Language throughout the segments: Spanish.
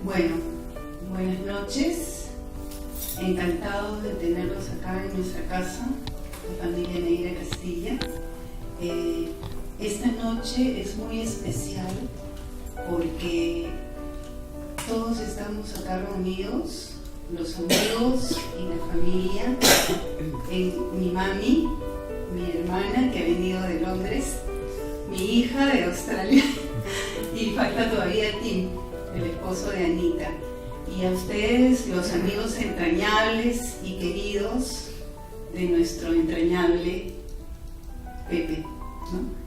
Bueno, buenas noches. Encantados de tenerlos acá en nuestra casa, la familia Neira Castilla. Esta noche es muy especial porque todos estamos acá reunidos, los amigos y la familia, mi mami, mi hermana que ha venido de Londres, mi hija de Australia y falta todavía Tim, el esposo de Anita, y a ustedes, los amigos entrañables y queridos de nuestro entrañable Pepe, ¿no?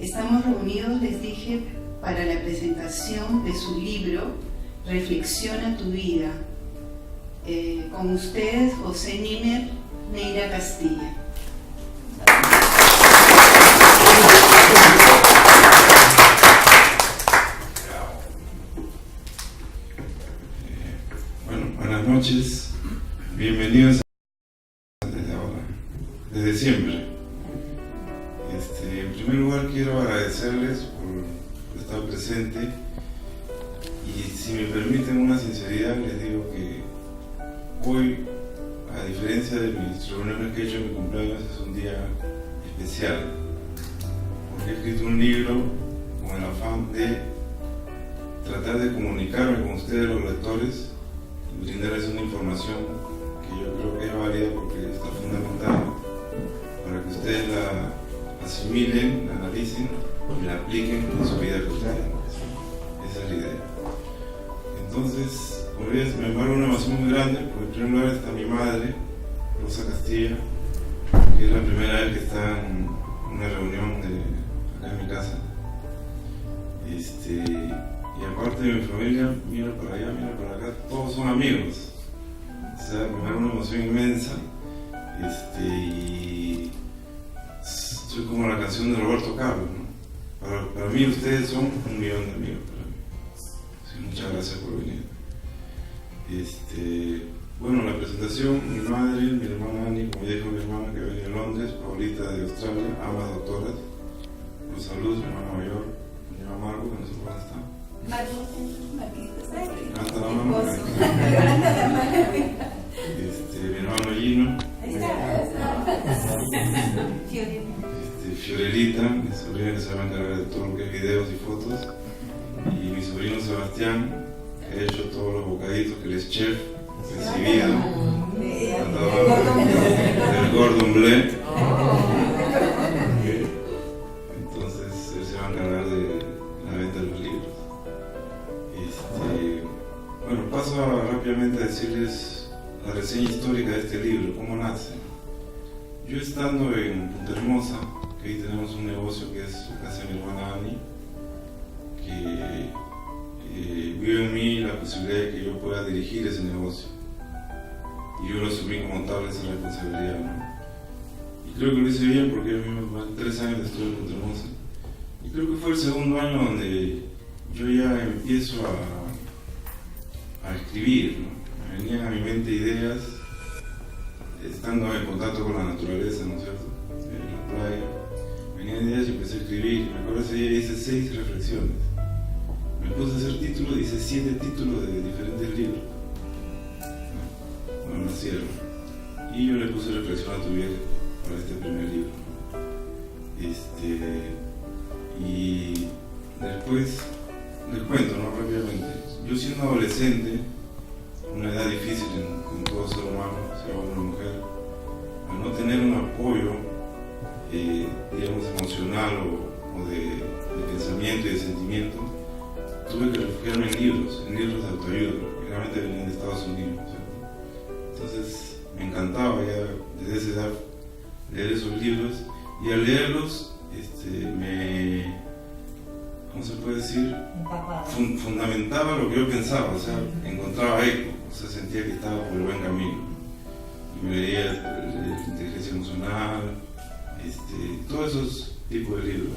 Estamos reunidos, les dije, para la presentación de su libro Reflexiona tu vida. Con ustedes, José Nímer Neira Castilla. Buenas noches, bienvenidos desde siempre. En primer lugar quiero agradecerles por estar presente y si me permiten una sinceridad les digo que hoy, a diferencia de mis reuniones que he hecho en mi cumpleaños, es un día especial porque he escrito un libro con el afán de tratar de comunicarme con ustedes los lectores y brindarles una información que yo creo que es válida porque está fundamentada para que ustedes la asimilen, la analicen y la apliquen en su vida cotidiana. Esa es la idea. Entonces, me embarga una emoción muy grande porque en primer lugar está mi madre, Rosa Castilla, que es la primera vez que está en una reunión acá en mi casa. Y aparte de mi familia, miro para allá, miro para acá, todos son amigos. O sea, me da una emoción inmensa. Y soy como la canción de Roberto Carlos, ¿no? Para mí ustedes son 1 millón de amigos para mí. Sí, muchas gracias por venir. Bueno, la presentación, mi madre, mi hermana Ani, como ya dijo mi hermana que venía de Londres, Paulita de Australia, ambas doctoras. Los saludos, mi hermana mayor, mi hermana Marco, que no sé por dónde está. Hasta la mano. Mi hermano Gino. Fiorelita, mi sobrina que se va a encargar de todo lo que es videos y fotos. Y mi sobrino Sebastián, que ha hecho todos los bocaditos que él es chef, recibido. El Gordon Bleu. Entonces él se va a encargar de la venta de los libros. Bueno, paso rápidamente a decirles la reseña histórica de este libro, cómo nace. Yo estando en Punta Hermosa, que ahí tenemos un negocio que es la casa de mi hermana Ani, que vio en mí la posibilidad de que yo pueda dirigir ese negocio. Y yo lo asumí como tal esa responsabilidad, ¿no? Y creo que lo hice bien porque yo mismo 3 años estuve en Punta Hermosa. Y creo que fue el segundo año donde yo ya empiezo a escribir, ¿no? Me venían a mi mente ideas, estando en contacto con la naturaleza, ¿no es cierto? En la playa, venían ideas y empecé a escribir. Me acuerdo ese día hice 6 reflexiones. Me puse a hacer títulos, hice 7 títulos de diferentes libros. Bueno, no cierro. Y yo le puse reflexión a tu vieja para este primer libro. Y después les cuento, ¿no? Rápidamente. Yo siendo adolescente, una edad difícil en todo ser humano, sea hombre o mujer, al no tener un apoyo, digamos, emocional o de pensamiento y de sentimiento, tuve que refugiarme en libros de autoayuda, que realmente venían de Estados Unidos, ¿sí? Entonces me encantaba ya desde esa edad leer esos libros, y al leerlos ¿cómo se puede decir? Fundamentaba lo que yo pensaba, o sea, encontraba eco, o sea, sentía que estaba por el buen camino. Y me leía inteligencia emocional, todos esos tipos de libros.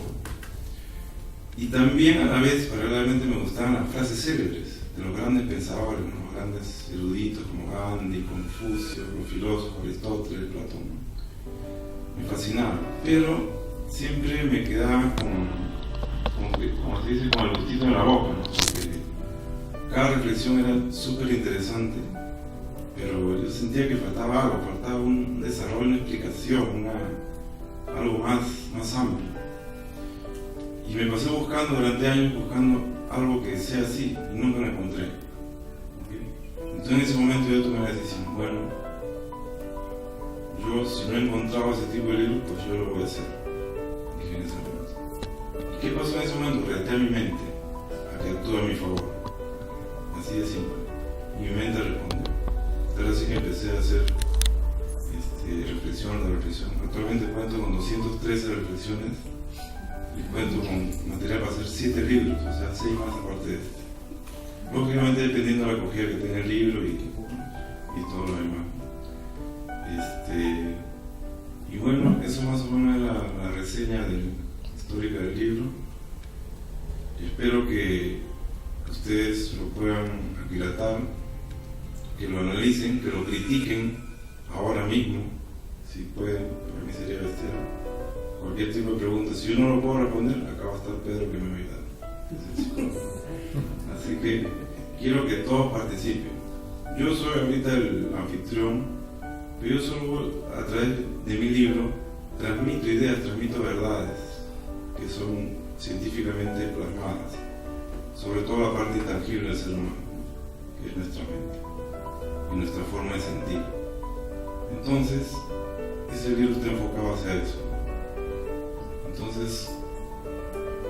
Y también a la vez, paralelamente, me gustaban las frases célebres de los grandes pensadores, los grandes eruditos como Gandhi, Confucio, los filósofos, Aristóteles, Platón. Me fascinaba, pero siempre me quedaba como se dice, con el gustito en la boca, ¿no? Porque cada reflexión era súper interesante, pero yo sentía que faltaba algo, faltaba un desarrollo, una explicación, algo más amplio. Y me pasé buscando durante años, buscando algo que sea así, y nunca lo encontré. ¿Okay? Entonces en ese momento yo tomé la decisión, bueno, yo si no encontraba ese tipo de libros, pues yo lo voy a hacer. Dije en ese momento. ¿Y qué pasó en ese momento? Reté a mi mente a que actúe a mi favor. Así de simple. Y mi mente respondió. Pero así que empecé a hacer reflexión. Actualmente cuento con 213 reflexiones y cuento con material para hacer 7 libros, o sea, 6 más aparte de este. Lógicamente dependiendo de la acogida que tenga el libro y todo lo demás. Y bueno, eso más o menos es la reseña histórica del libro. Y espero que ustedes lo puedan aquilatar, que lo analicen, que lo critiquen ahora mismo, si pueden. Para mí sería bestial. Cualquier tipo de pregunta, si yo no lo puedo responder, acá va a estar Pedro que me va a ayudar. Así que quiero que todos participen. Yo soy ahorita el anfitrión, pero yo solo a través de mi libro transmito ideas, transmito verdades que son científicamente plasmadas, sobre todo la parte intangible del ser humano, que es nuestra mente y nuestra forma de sentir. Entonces, ese libro está enfocado hacia eso. Entonces,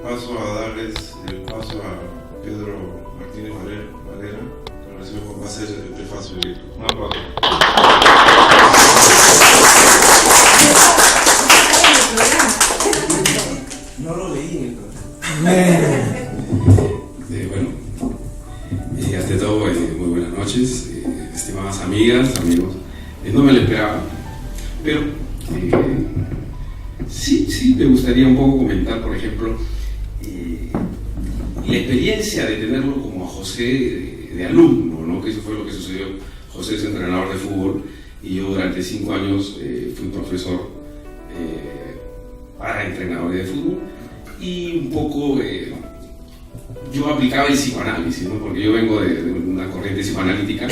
paso a darles el paso a Pedro Martínez Valera, que recibe va a ser el prefacio del libro. Un aplauso. No lo leí en el programa. Bueno, ante todo, muy buenas noches, estimadas amigas, amigos. No me lo esperaba, pero sí me gustaría un poco comentar, por ejemplo, la experiencia de tenerlo como a José de alumno, ¿no? Que eso fue lo que sucedió. José es entrenador de fútbol y yo durante 5 años fui profesor para entrenadores de fútbol y un poco yo aplicaba el psicoanálisis, ¿no? Porque yo vengo de una corriente psicoanalítica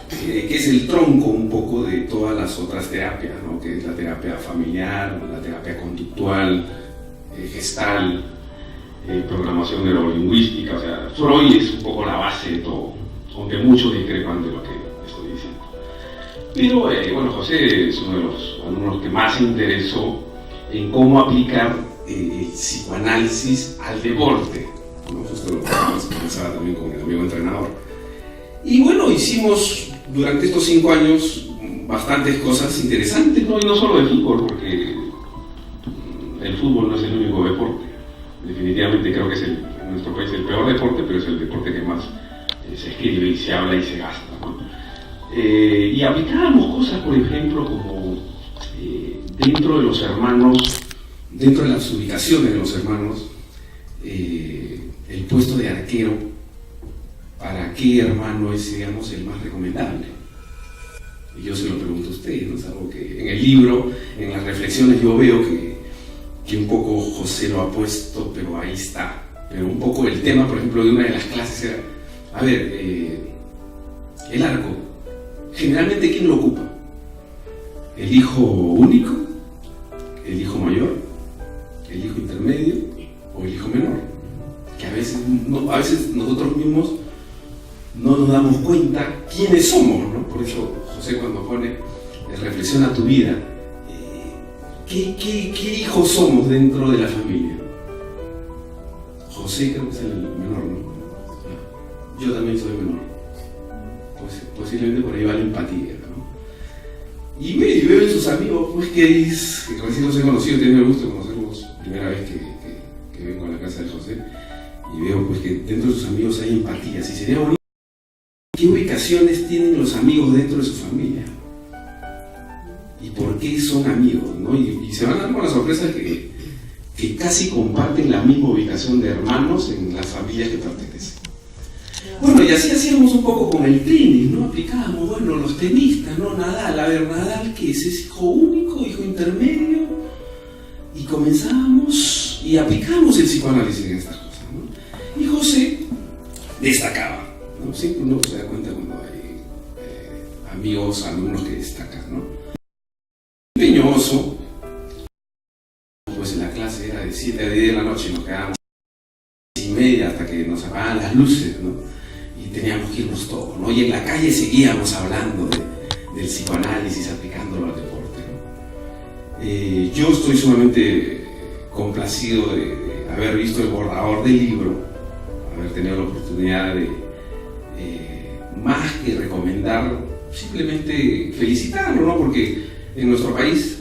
que es el tronco un poco de todas las otras terapias, ¿no? Que es la terapia familiar, la terapia conductual, gestal, programación neurolingüística. O sea, Freud es un poco la base de todo, aunque muchos discrepan de lo que estoy diciendo. Pero bueno, José es uno de los alumnos que más se interesó en cómo aplicar el psicoanálisis al deporte, ¿no? Justo lo que comenzaba también con el amigo entrenador. Y bueno, hicimos durante estos 5 años bastantes cosas interesantes, ¿no? Y no solo de fútbol, porque el fútbol no es el único deporte. Definitivamente creo que es en nuestro país el peor deporte, pero es el deporte que más se escribe y se habla y se gasta, ¿no? Y aplicábamos cosas, por ejemplo, como dentro de los hermanos, dentro de las ubicaciones de los hermanos, el puesto de arquero, ¿para qué hermano es, digamos, el más recomendable? Y yo se lo pregunto a ustedes, ¿no? Es algo que en el libro, en las reflexiones, yo veo que un poco José lo ha puesto, pero ahí está. Pero un poco el tema, por ejemplo, de una de las clases era, a ver, el arco, generalmente ¿quién lo ocupa? ¿El hijo único? ¿El hijo mayor? ¿El hijo intermedio? ¿O el hijo menor? Que a veces nosotros mismos no nos damos cuenta quiénes somos, ¿no? Por eso José cuando pone reflexiona tu vida, ¿qué hijos somos dentro de la familia? José creo que es el menor, ¿no? Yo también soy menor. Pues posiblemente por ahí va la empatía, ¿no? Y veo en sus amigos, pues que recién los he conocido, he tenido el gusto de conocerlos primera vez que vengo a la casa de José, y veo pues que dentro de sus amigos hay empatía. Si sería bonito, ¿qué ubicaciones tienen los amigos dentro de su familia? ¿Y por qué son amigos, ¿no? Y se van a dar con la sorpresa que casi comparten la misma ubicación de hermanos en las familias que pertenecen. Bueno, y así hacíamos un poco con el tenis, ¿no? Aplicábamos, bueno, los tenistas, ¿no? Nadal, a ver, Nadal, ¿qué es? ¿Es hijo único, hijo intermedio? Y comenzábamos y aplicamos el psicoanálisis en estas cosas, ¿no? Y José destacaba, ¿no? Siempre uno se da cuenta cuando hay amigos, alumnos que destacan, ¿no? Empeñoso, pues en la clase era de 7 a 10 de la noche, nos quedábamos 6:30 hasta que nos apagaban las luces, ¿no? Y teníamos que irnos todos, ¿no? Y en la calle seguíamos hablando del psicoanálisis, aplicándolo al deporte, ¿no? Yo estoy sumamente complacido de haber visto el borrador del libro, haber tenido la oportunidad de, más que recomendar, simplemente felicitarlo, ¿no? Porque en nuestro país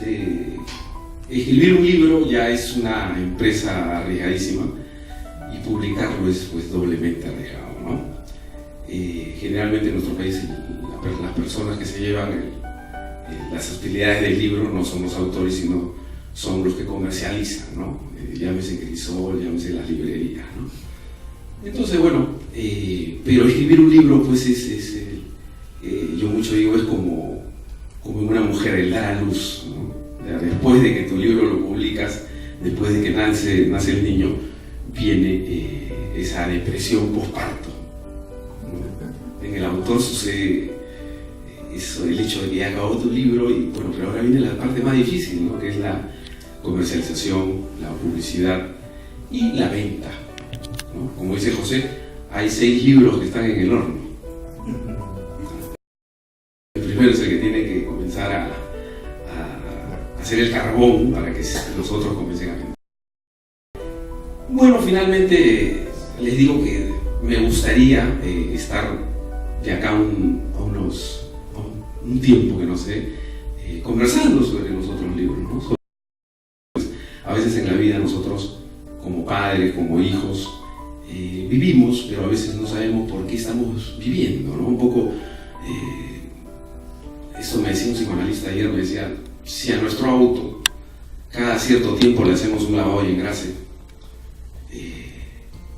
escribir un libro ya es una empresa arriesgadísima y publicarlo es pues doblemente arriesgado, ¿no? Generalmente en nuestro país las personas que se llevan las utilidades del libro no son los autores, sino son los que comercializan, ¿no? Llámese Crisol, llámese las librerías, ¿no? Entonces, bueno, pero escribir un libro, pues yo mucho digo, es como una mujer, el dar a luz, ¿no? Después de que tu libro lo publicas, después de que nace el niño, viene esa depresión posparto, ¿no? En el autor sucede eso, el hecho de que ya acabó tu libro, y bueno, pero ahora viene la parte más difícil, ¿no? Que es la comercialización, la publicidad y la venta, ¿no? Como dice José, hay 6 libros que están en el horno. El primero es el que tiene que comenzar a hacer el carbón para que los otros comiencen a vender. Bueno, finalmente les digo que me gustaría estar de acá un tiempo, que no sé, conversando sobre los otros libros, ¿no? A veces en la vida nosotros, como padres, como hijos, vivimos, pero a veces no sabemos por qué estamos viviendo, ¿no? Un poco, esto me decía un psicoanalista ayer, me decía, si a nuestro auto cada cierto tiempo le hacemos un lavado y engrase,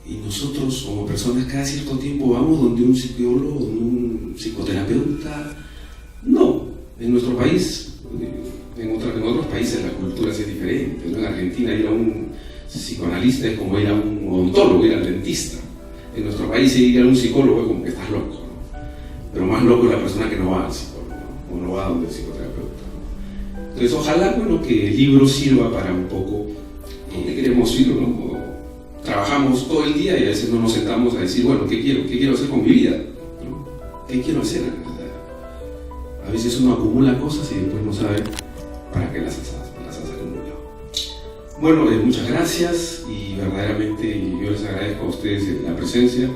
y nosotros como personas cada cierto tiempo vamos donde un psicólogo, donde un psicoterapeuta, no, en nuestro país, en otros países la cultura es diferente, ¿no? En Argentina ir a un psicoanalista es como ir a un odontólogo, ir al dentista. En nuestro país ir a un psicólogo es como que estás loco, ¿no? Pero más loco es la persona que no va al psicólogo, ¿no? O no va donde el psicoterapeuta, ¿no? Entonces ojalá, bueno, que el libro sirva para un poco dónde queremos ir, ¿no? Trabajamos todo el día y a veces no nos sentamos a decir, bueno, ¿qué quiero hacer con mi vida? ¿No? ¿Qué quiero hacer? A veces uno acumula cosas y después no sabe para qué las has acumulado. Bueno, muchas gracias y verdaderamente yo les agradezco a ustedes la presencia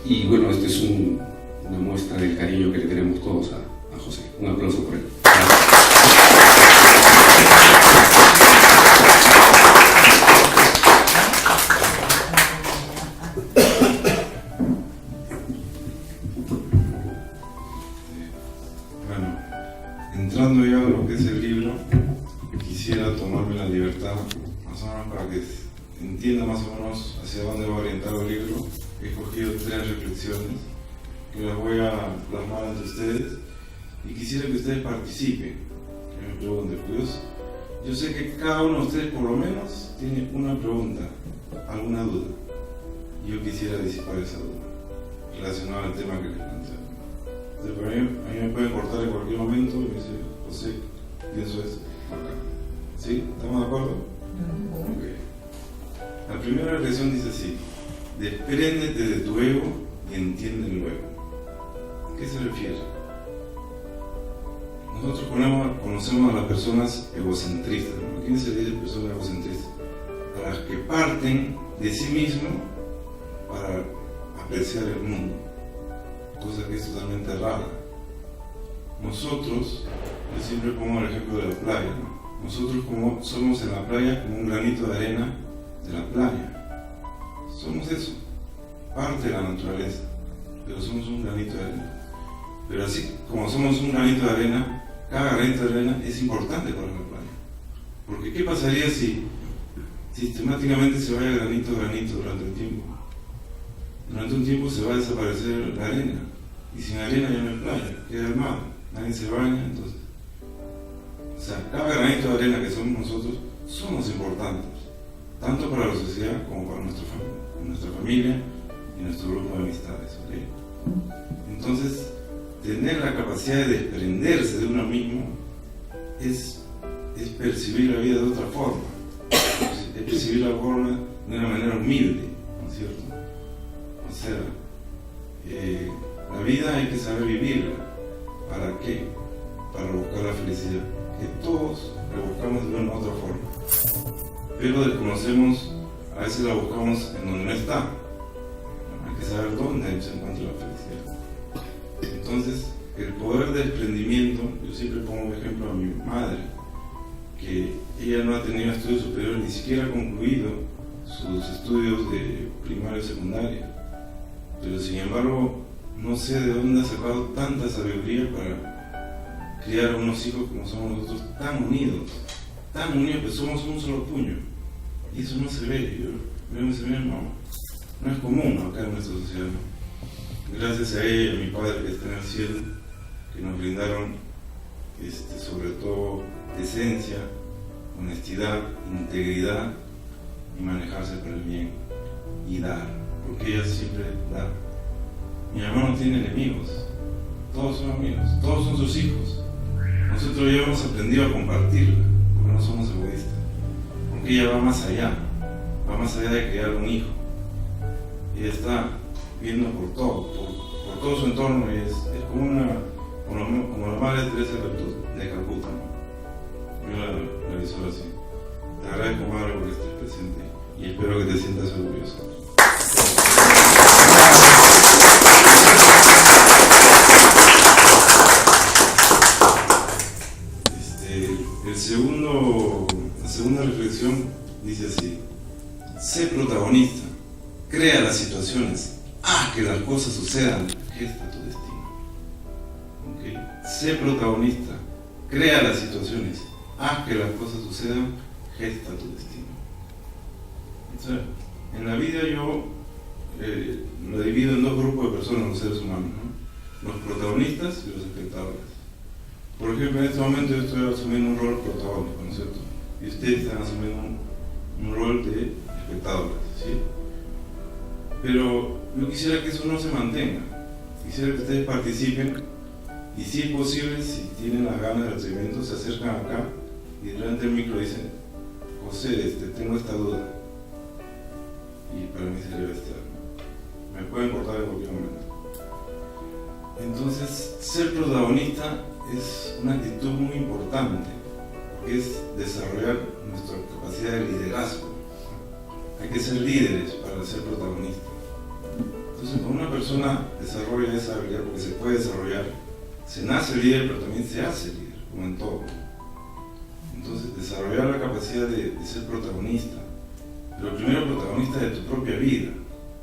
y bueno, esta es una muestra del cariño que le tenemos todos a José. Un aplauso por él. Gracias. Entrando ya a lo que es el libro, quisiera tomarme la libertad, más o menos para que entienda más o menos hacia dónde va orientado el libro. He escogido 3 reflexiones que las voy a plasmar ante ustedes y quisiera que ustedes participen, que me pregunten. Pues yo sé que cada uno de ustedes por lo menos tiene una pregunta, alguna duda. Yo quisiera disipar esa duda relacionada al tema que les planteo. A mí me pueden cortar en cualquier momento y me dice, José, pienso eso. ¿Sí? ¿Estamos de acuerdo? Okay. La primera reflexión dice así: despréndete de tu ego y entiende el luego. ¿A qué se refiere? Nosotros conocemos a las personas egocentristas, ¿no? ¿A quién se le dice personas egocentristas? A las que parten de sí mismos para apreciar el mundo, cosa que es totalmente rara. Nosotros, yo siempre pongo el ejemplo de la playa, ¿no? Nosotros como somos en la playa como un granito de arena de la playa. Somos eso, parte de la naturaleza, pero somos un granito de arena. Pero así como somos un granito de arena, cada granito de arena es importante para la playa. Porque ¿qué pasaría si sistemáticamente se vaya granito a granito durante un tiempo? Durante un tiempo se va a desaparecer la arena, y sin arena ya no hay playa, queda el mar, nadie se baña. Entonces, o sea, cada granito de arena que somos nosotros somos importantes, tanto para la sociedad como para nuestra familia y nuestro grupo de amistades. ¿Okay? Entonces, tener la capacidad de desprenderse de uno mismo es percibir la vida de otra forma, es percibir la forma de una manera humilde, ¿no es cierto? O sea, la vida hay que saber vivirla. ¿Para qué? Para buscar la felicidad, que todos la buscamos de una u otra forma, pero desconocemos, a veces la buscamos en donde no está. Hay que saber dónde se encuentra la felicidad. Entonces, el poder del desprendimiento, yo siempre pongo un ejemplo a mi madre, que ella no ha tenido estudios superiores, ni siquiera ha concluido sus estudios de primaria y secundaria, pero sin embargo no sé de dónde ha sacado tanta sabiduría para criar a unos hijos como somos nosotros, tan unidos que somos un solo puño, y eso no se ve. Yo veo ese no es común acá en nuestra sociedad, ¿no? Gracias a ella y a mi padre que está en el cielo, que nos brindaron sobre todo decencia, honestidad, integridad y manejarse para el bien y dar, porque ella siempre da. Mi mamá no tiene enemigos, todos son amigos, todos son sus hijos. Nosotros ya hemos aprendido a compartirla, porque no somos egoístas, porque ella va más allá de criar un hijo. Ella está viendo por todo su entorno, y es como la madre Teresa de Calcuta, ¿no? Yo la visualizo así. Te agradezco, madre, por estar presente y espero que te sientas orgullosa. La segunda reflexión dice así: sé protagonista, crea las situaciones, haz que las cosas sucedan, gesta tu destino. ¿Okay? Sé protagonista, crea las situaciones, haz que las cosas sucedan, gesta tu destino. O sea, en la vida yo lo divido en dos grupos de personas, los seres humanos, ¿no? Los protagonistas y los espectadores. Por ejemplo, en este momento yo estoy asumiendo un rol protagónico, ¿no es cierto? Y ustedes están asumiendo un rol de espectadores, ¿sí? Pero yo quisiera que eso no se mantenga. Quisiera que ustedes participen y, si es posible, si tienen las ganas del atrevimiento, se acercan acá y delante del micro dicen: José, tengo esta duda. Y para mí sería bestial. Me pueden cortar en cualquier momento. Entonces, ser protagonista es una actitud muy importante, porque es desarrollar nuestra capacidad de liderazgo. Hay que ser líderes para ser protagonistas. Entonces, cuando una persona desarrolla esa habilidad, porque se puede desarrollar, se nace líder, pero también se hace líder, como en todo. Entonces, desarrollar la capacidad de ser protagonista, pero primero protagonista de tu propia vida.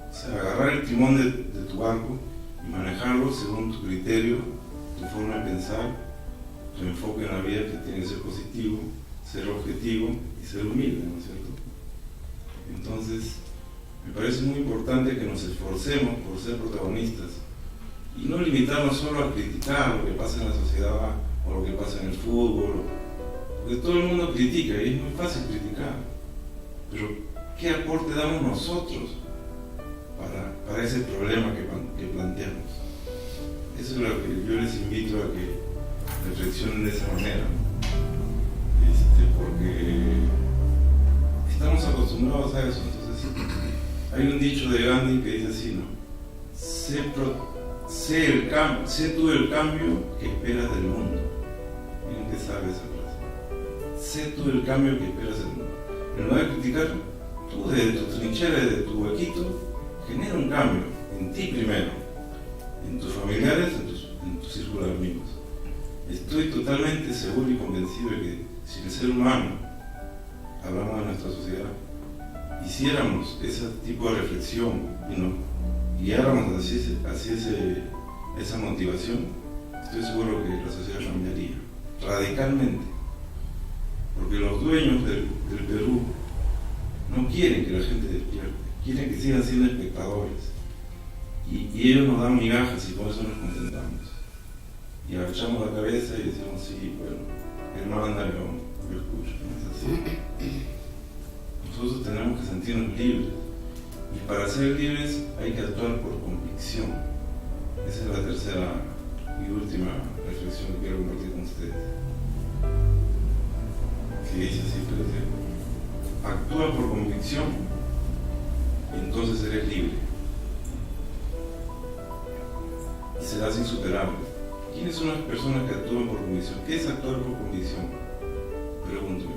O sea, agarrar el timón de tu barco y manejarlo según tu criterio, tu forma de pensar, tu enfoque en la vida, que tiene que ser positivo, ser objetivo y ser humilde, ¿no es cierto? Entonces, me parece muy importante que nos esforcemos por ser protagonistas y no limitarnos solo a criticar lo que pasa en la sociedad o lo que pasa en el fútbol, porque todo el mundo critica y es muy fácil criticar, pero ¿qué aporte damos nosotros para ese problema que planteamos? Eso es lo que yo les invito a que reflexionen de esa manera, porque estamos acostumbrados a eso. Entonces, hay un dicho de Gandhi que dice así, ¿no? Sé tú el cambio que esperas del mundo. Miren que sabe esa frase. Sé tú el cambio que esperas del mundo. En lugar de criticar, tú desde tu trinchera, desde tu huequito, genera un cambio en ti primero, en tus familiares, en tu círculo de amigos. Estoy totalmente seguro y convencido de que si el ser humano, hablamos de nuestra sociedad, hiciéramos ese tipo de reflexión y nos guiáramos hacia esa motivación, estoy seguro que la sociedad cambiaría radicalmente. Porque los dueños del Perú no quieren que la gente despierte, quieren que sigan siendo espectadores. Y ellos nos dan migajas y con eso nos contentamos. Y agachamos la cabeza y decimos: sí, bueno, él manda, yo escucho, ¿no es así? nosotros tenemos que sentirnos libres. Y para ser libres hay que actuar por convicción. Esa es la tercera y última reflexión que quiero compartir con ustedes. Que dice así, actúa por convicción y entonces eres libre. Y serás insuperable. ¿Quiénes son las personas que actúan por convicción? ¿Qué es actuar por convicción? Pregunto yo.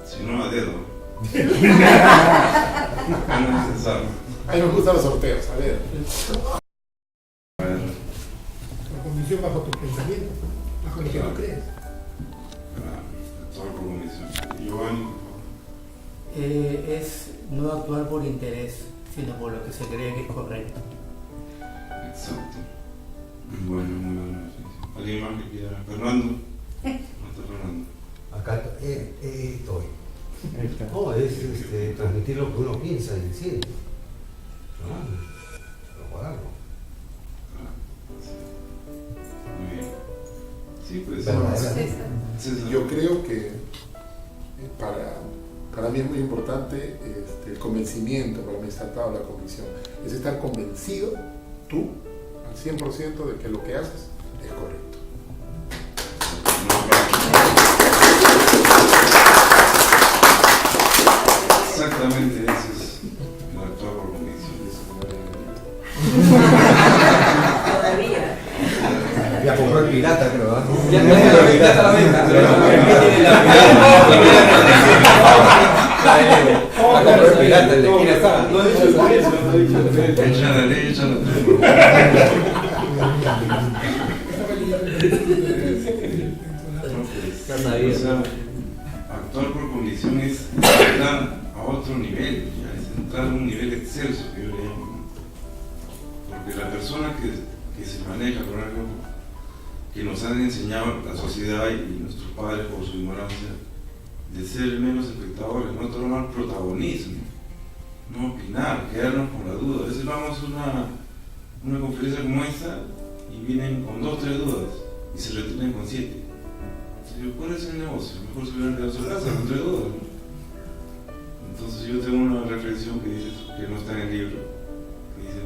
Si no, a dedo. No es necesario. A mí me gustan los sorteos, a ver. La convicción bajo tus pensamientos, bajo lo que tú crees. Actuar por convicción. Giovanni. Es no actuar por interés, sino por lo que se cree que es correcto. Exacto. Muy bueno. ¿Alguien más que quiera? Fernando. ¿No está Fernando? Acá estoy. No, es transmitir lo que uno piensa y siente. Propagarlo. Muy bien. Sí, pues. César. Yo creo que para mí es muy importante el convencimiento, para mí está atado a la convicción. Es estar convencido tú al 100% de que lo que haces es correcto. Exactamente, ese es el actuar por convicción. Todavía. Ya compró el pirata, creo, ¿no? Ya está la venta. Compró el pirata, el de esquina está. No he dicho eso, no he dicho eso. Échale. O sea, actuar por convicción es entrar a otro nivel, ya, es entrar a un nivel excelso, que yo le llamo. Porque la persona que se maneja con algo que nos han enseñado la sociedad y nuestros padres por su ignorancia, de ser menos espectadores, no tomar protagonismo, no opinar, quedarnos con la duda. A veces vamos a una conferencia como esta y vienen con 2 o 3 dudas y se retienen con 7. ¿Cuál es el negocio? Mejor se hubieran quedado en su casa con 3 dudas, ¿no? Entonces yo tengo una reflexión que dice, que no está en el libro, que dice,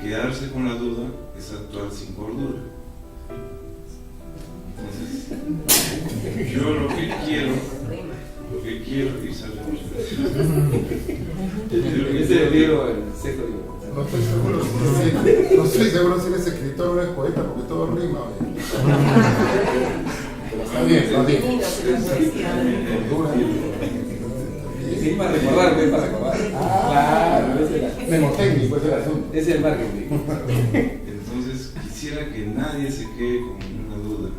quedarse con la duda es actuar sin cordura. Entonces, yo lo que quiero y sale mucho. Ese es el libro, el sexto libro. No estoy seguro si eres escritor o eres poeta, porque todo rima. Está bien. Sí, para recordar, ¿ves? Para recordar. Claro, ese es Memotécnico, ese es el asunto. Ese es el marketing. Entonces quisiera que nadie se quede con una duda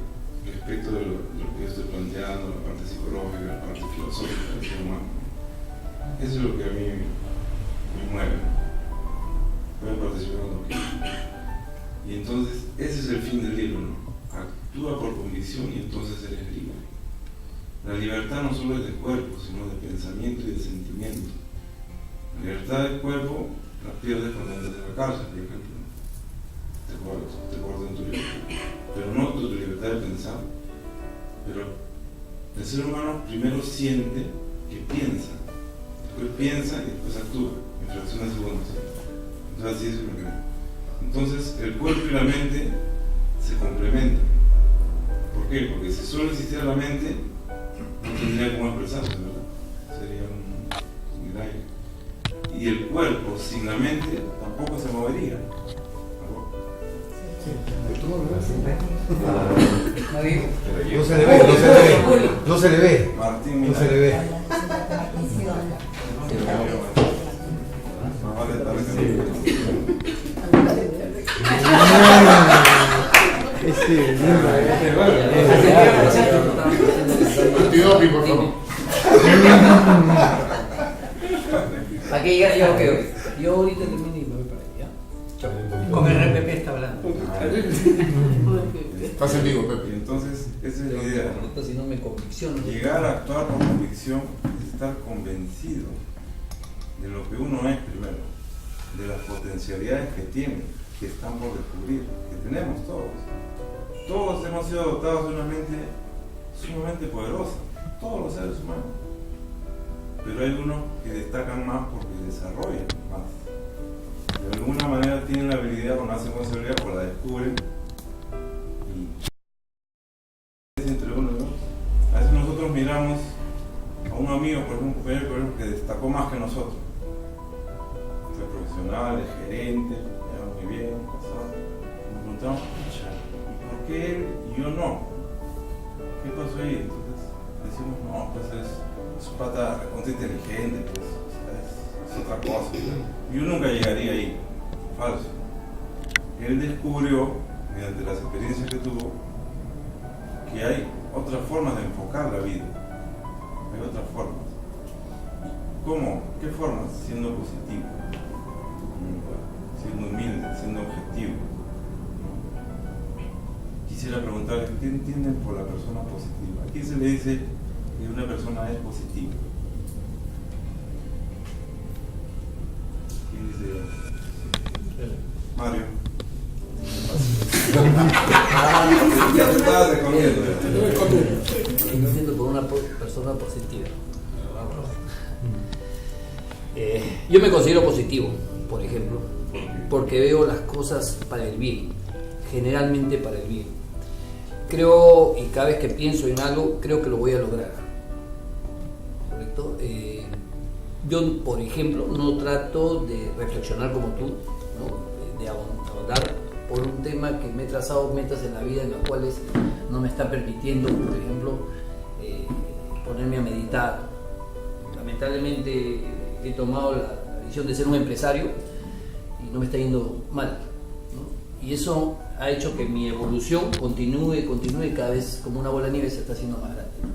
respecto de lo que yo estoy planteando, la parte psicológica, la parte filosófica del ser humano. Eso es lo que a mí me mueve. Pueden participar cuando quieran. Y entonces ese es el fin del libro, ¿no? Actúa por convicción y entonces eres libre. La libertad no solo es de cuerpo, sino de pensamiento y de sentimiento. La libertad del cuerpo la pierdes cuando entras en la cárcel, por ejemplo. Te cortan tu libertad. Pero no tu libertad de pensar. Pero el ser humano primero siente que piensa. Después piensa y después actúa en fracciones de segundos. Entonces así es lo que. Entonces el cuerpo y la mente se complementan. ¿Por qué? Porque si solo existiera la mente, no tendría cómo expresarse, ¿verdad? Sería un aire. Y el cuerpo sin la mente tampoco se movería. No se le ve. Martín, No se le ve. Antidoping, por favor. ¿Para qué llegar yo? Yo ahorita termino y me voy para allá. Con RPP está hablando. Estás en vivo, Y Pepe. entonces, esa es la idea, ¿no? Ahorita si no me convicciono. Llegar a actuar por convicción es estar convencido de lo que uno es primero, de las potencialidades que tiene, que están por descubrir, que tenemos todos. Todos hemos sido dotados de una mente sumamente poderosa. todos los seres humanos. Pero hay unos que destacan más porque desarrollan más. De alguna manera tienen la habilidad o nacen con esa habilidad o la descubren. Y es entre uno y otro. A veces nosotros miramos a un amigo, por ejemplo, un compañero que destacó más que nosotros. Fue profesional, es gerente, le va muy bien, casado. Nos preguntamos, ¿por qué él y yo no? ¿Qué pasó ahí? Entonces decimos, no, pues es un pata recontra inteligente, pues, o sea, es otra cosa. Yo nunca llegaría ahí. Falso. Él descubrió, mediante las experiencias que tuvo, que hay otras formas de enfocar la vida. Hay otras formas. ¿Cómo? ¿Qué formas? Siendo positivo, siendo humilde, siendo objetivo. Quisiera preguntarles, ¿qué entienden por la persona positiva? ¿A quién se le dice que una persona es positiva? ¿Quién dice? Mario. Ya te estabas escondiendo. No entiendo por una persona positiva. Yo me considero positivo, por ejemplo, porque veo las cosas para el bien, generalmente para el bien. Creo, y cada vez que pienso en algo, creo que lo voy a lograr. ¿Correcto? Yo, por ejemplo, no trato de reflexionar como tú, ¿no? De ahondar por un tema que me he trazado metas en la vida en las cuales no me está permitiendo, por ejemplo, ponerme a meditar. Lamentablemente he tomado la decisión de ser un empresario y no me está yendo mal, ¿no? Y eso ha hecho que mi evolución continúe cada vez como una bola de nieve se está haciendo más grande, ¿no?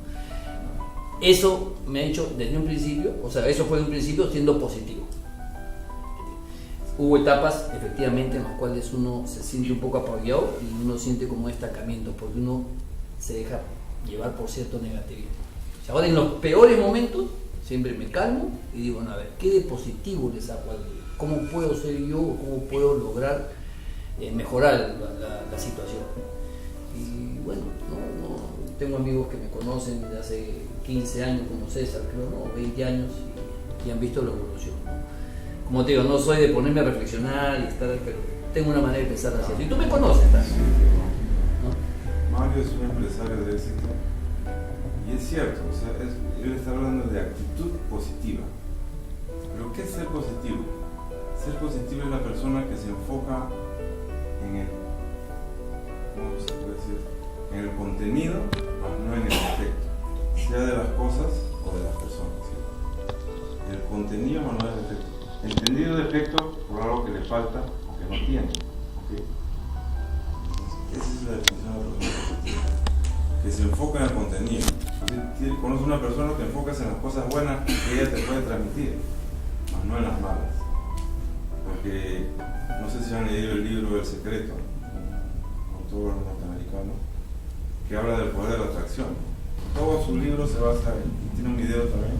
Eso me ha hecho desde un principio, o sea, eso fue de un principio siendo positivo. Hubo etapas efectivamente en las cuales uno se siente un poco apoyado y uno siente como destacamiento porque uno se deja llevar por cierto negativismo. O sea, ahora en los peores momentos siempre me calmo y digo, no, a ver, ¿qué de positivo le saco al día? ¿Cómo puedo ser yo? ¿Cómo puedo lograr mejorar la situación? Y bueno, no, tengo amigos que me conocen de hace 15 años como César, creo, ¿no? 20 años y han visto la evolución, ¿no? Como te digo, no soy de ponerme a reflexionar y estar, pero tengo una manera de pensar así. Y tú me conoces, ¿no? Mario es un empresario de éxito y es cierto, o sea, él está hablando de actitud positiva. Pero ¿qué es ser positivo? Ser positivo es la persona que se enfoca en el, ¿cómo se puede decir? En el contenido, más no en el efecto, sea de las cosas o de las personas, ¿sí? El contenido más no el efecto. Entendido de efecto por algo que le falta o que no tiene, ¿okay? Esa es la definición de la persona positiva, que se enfoca en el contenido. Conoce una persona que enfocas en las cosas buenas que ella te puede transmitir, más no en las malas. Porque no sé si han leído el libro El Secreto, un autor norteamericano, que habla del poder de la atracción. Todo su libro se basa en, y tiene un video también,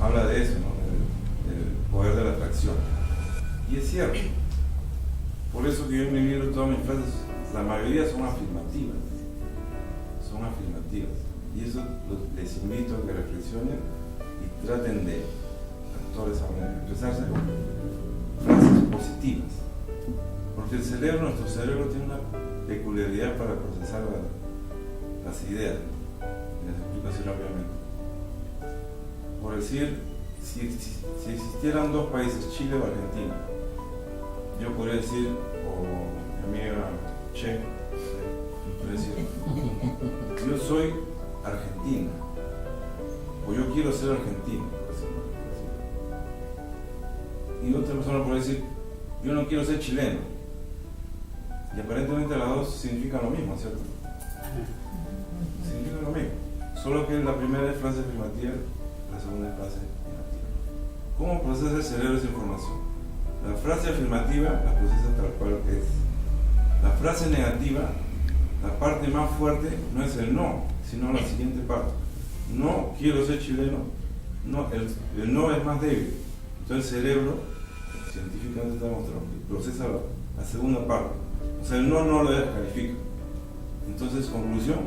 habla de eso, ¿no? Del poder de la atracción. Y es cierto. Por eso que yo en mi libro todas mis frases, la mayoría son afirmativas. Son afirmativas. Y eso les invito a que reflexionen y traten de actuar de esa manera, expresarse con frases positivas. Porque el cerebro, nuestro cerebro tiene una peculiaridad para procesar las ideas. Les explico así rápidamente. Por decir, si existieran dos países, Chile o Argentina, yo podría decir, o mi amiga Che, podría decir, yo soy Argentina, o yo quiero ser argentino, y otra persona puede decir, yo no quiero ser chileno, y aparentemente las dos significan lo mismo, ¿cierto? Significan lo mismo, solo que la primera es frase afirmativa, la segunda es frase negativa. ¿Cómo procesa el cerebro esa información? La frase afirmativa la procesa tal cual es. La frase negativa, la parte más fuerte no es el no, sino la siguiente parte. No quiero ser chileno, no, el no es más débil. Entonces el cerebro, científicamente está demostrado, procesa la segunda parte. O sea, el no lo descalifica. Entonces, conclusión,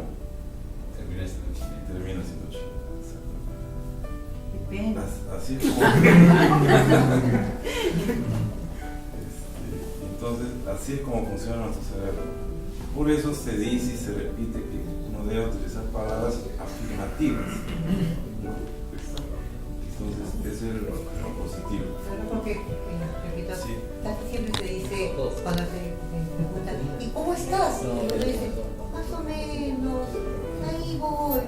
termina siendo chileno. Depende. Así es como... Entonces, así es como funciona nuestro cerebro. Por eso se dice y se repite que uno debe utilizar palabras afirmativas, ¿no? Entonces, eso es lo positivo. Claro, porque, repito, Sí. casi siempre se dice, cuando te preguntan, ¿y cómo estás? Y uno dice, más o menos, ahí voy.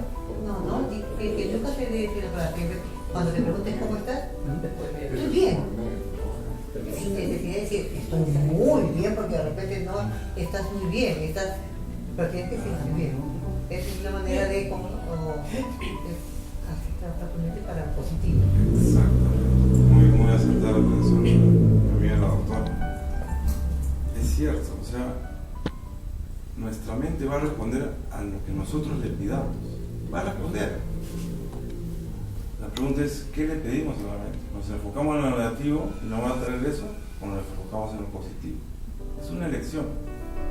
No, que nunca se debe decir para que cuando te preguntes cómo estás, estoy bien. Sin necesidad de decir, estoy muy bien, porque de repente no estás muy bien, pero tienes que decir muy bien. Esa es la manera de cómo tratar tu mente para positivo. Exactamente. Muy acertada la persona. También la doctora. Es cierto, o sea, nuestra mente va a responder a lo que nosotros le pidamos. Va a responder. La pregunta es, ¿qué le pedimos a la mente? ¿Nos enfocamos en lo negativo y no va a traer eso? ¿O nos enfocamos en lo positivo? Es una elección.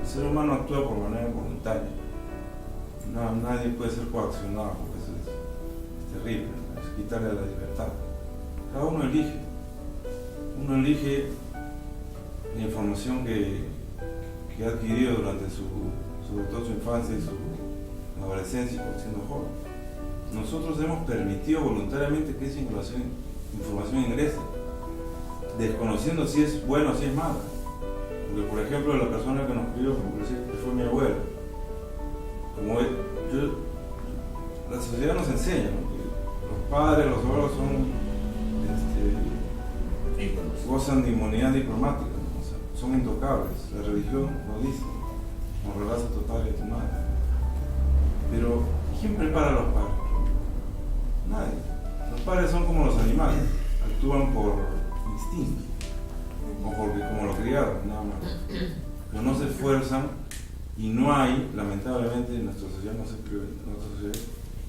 El ser humano actúa por manera voluntaria. Nadie puede ser coaccionado, porque eso es terrible, ¿no? Es quitarle la libertad. Cada uno elige. Uno elige la información que ha adquirido durante sobre todo su infancia y su adolescencia, siendo joven. Nosotros hemos permitido voluntariamente que esa información ingrese, desconociendo si es buena o si es mala. Porque, por ejemplo, la persona que nos crió, que fue mi abuela, la sociedad nos enseña, ¿no? Que los padres, los abuelos gozan de inmunidad diplomática, ¿no? O sea, son intocables. La religión lo dice, honrarás a tu padre y a tu madre. Pero, ¿quién prepara a los padres? Nadie. Los padres son como los animales, actúan por instinto, o porque como lo criaron, nada más. Pero no se esfuerzan y no hay, lamentablemente en nuestra sociedad,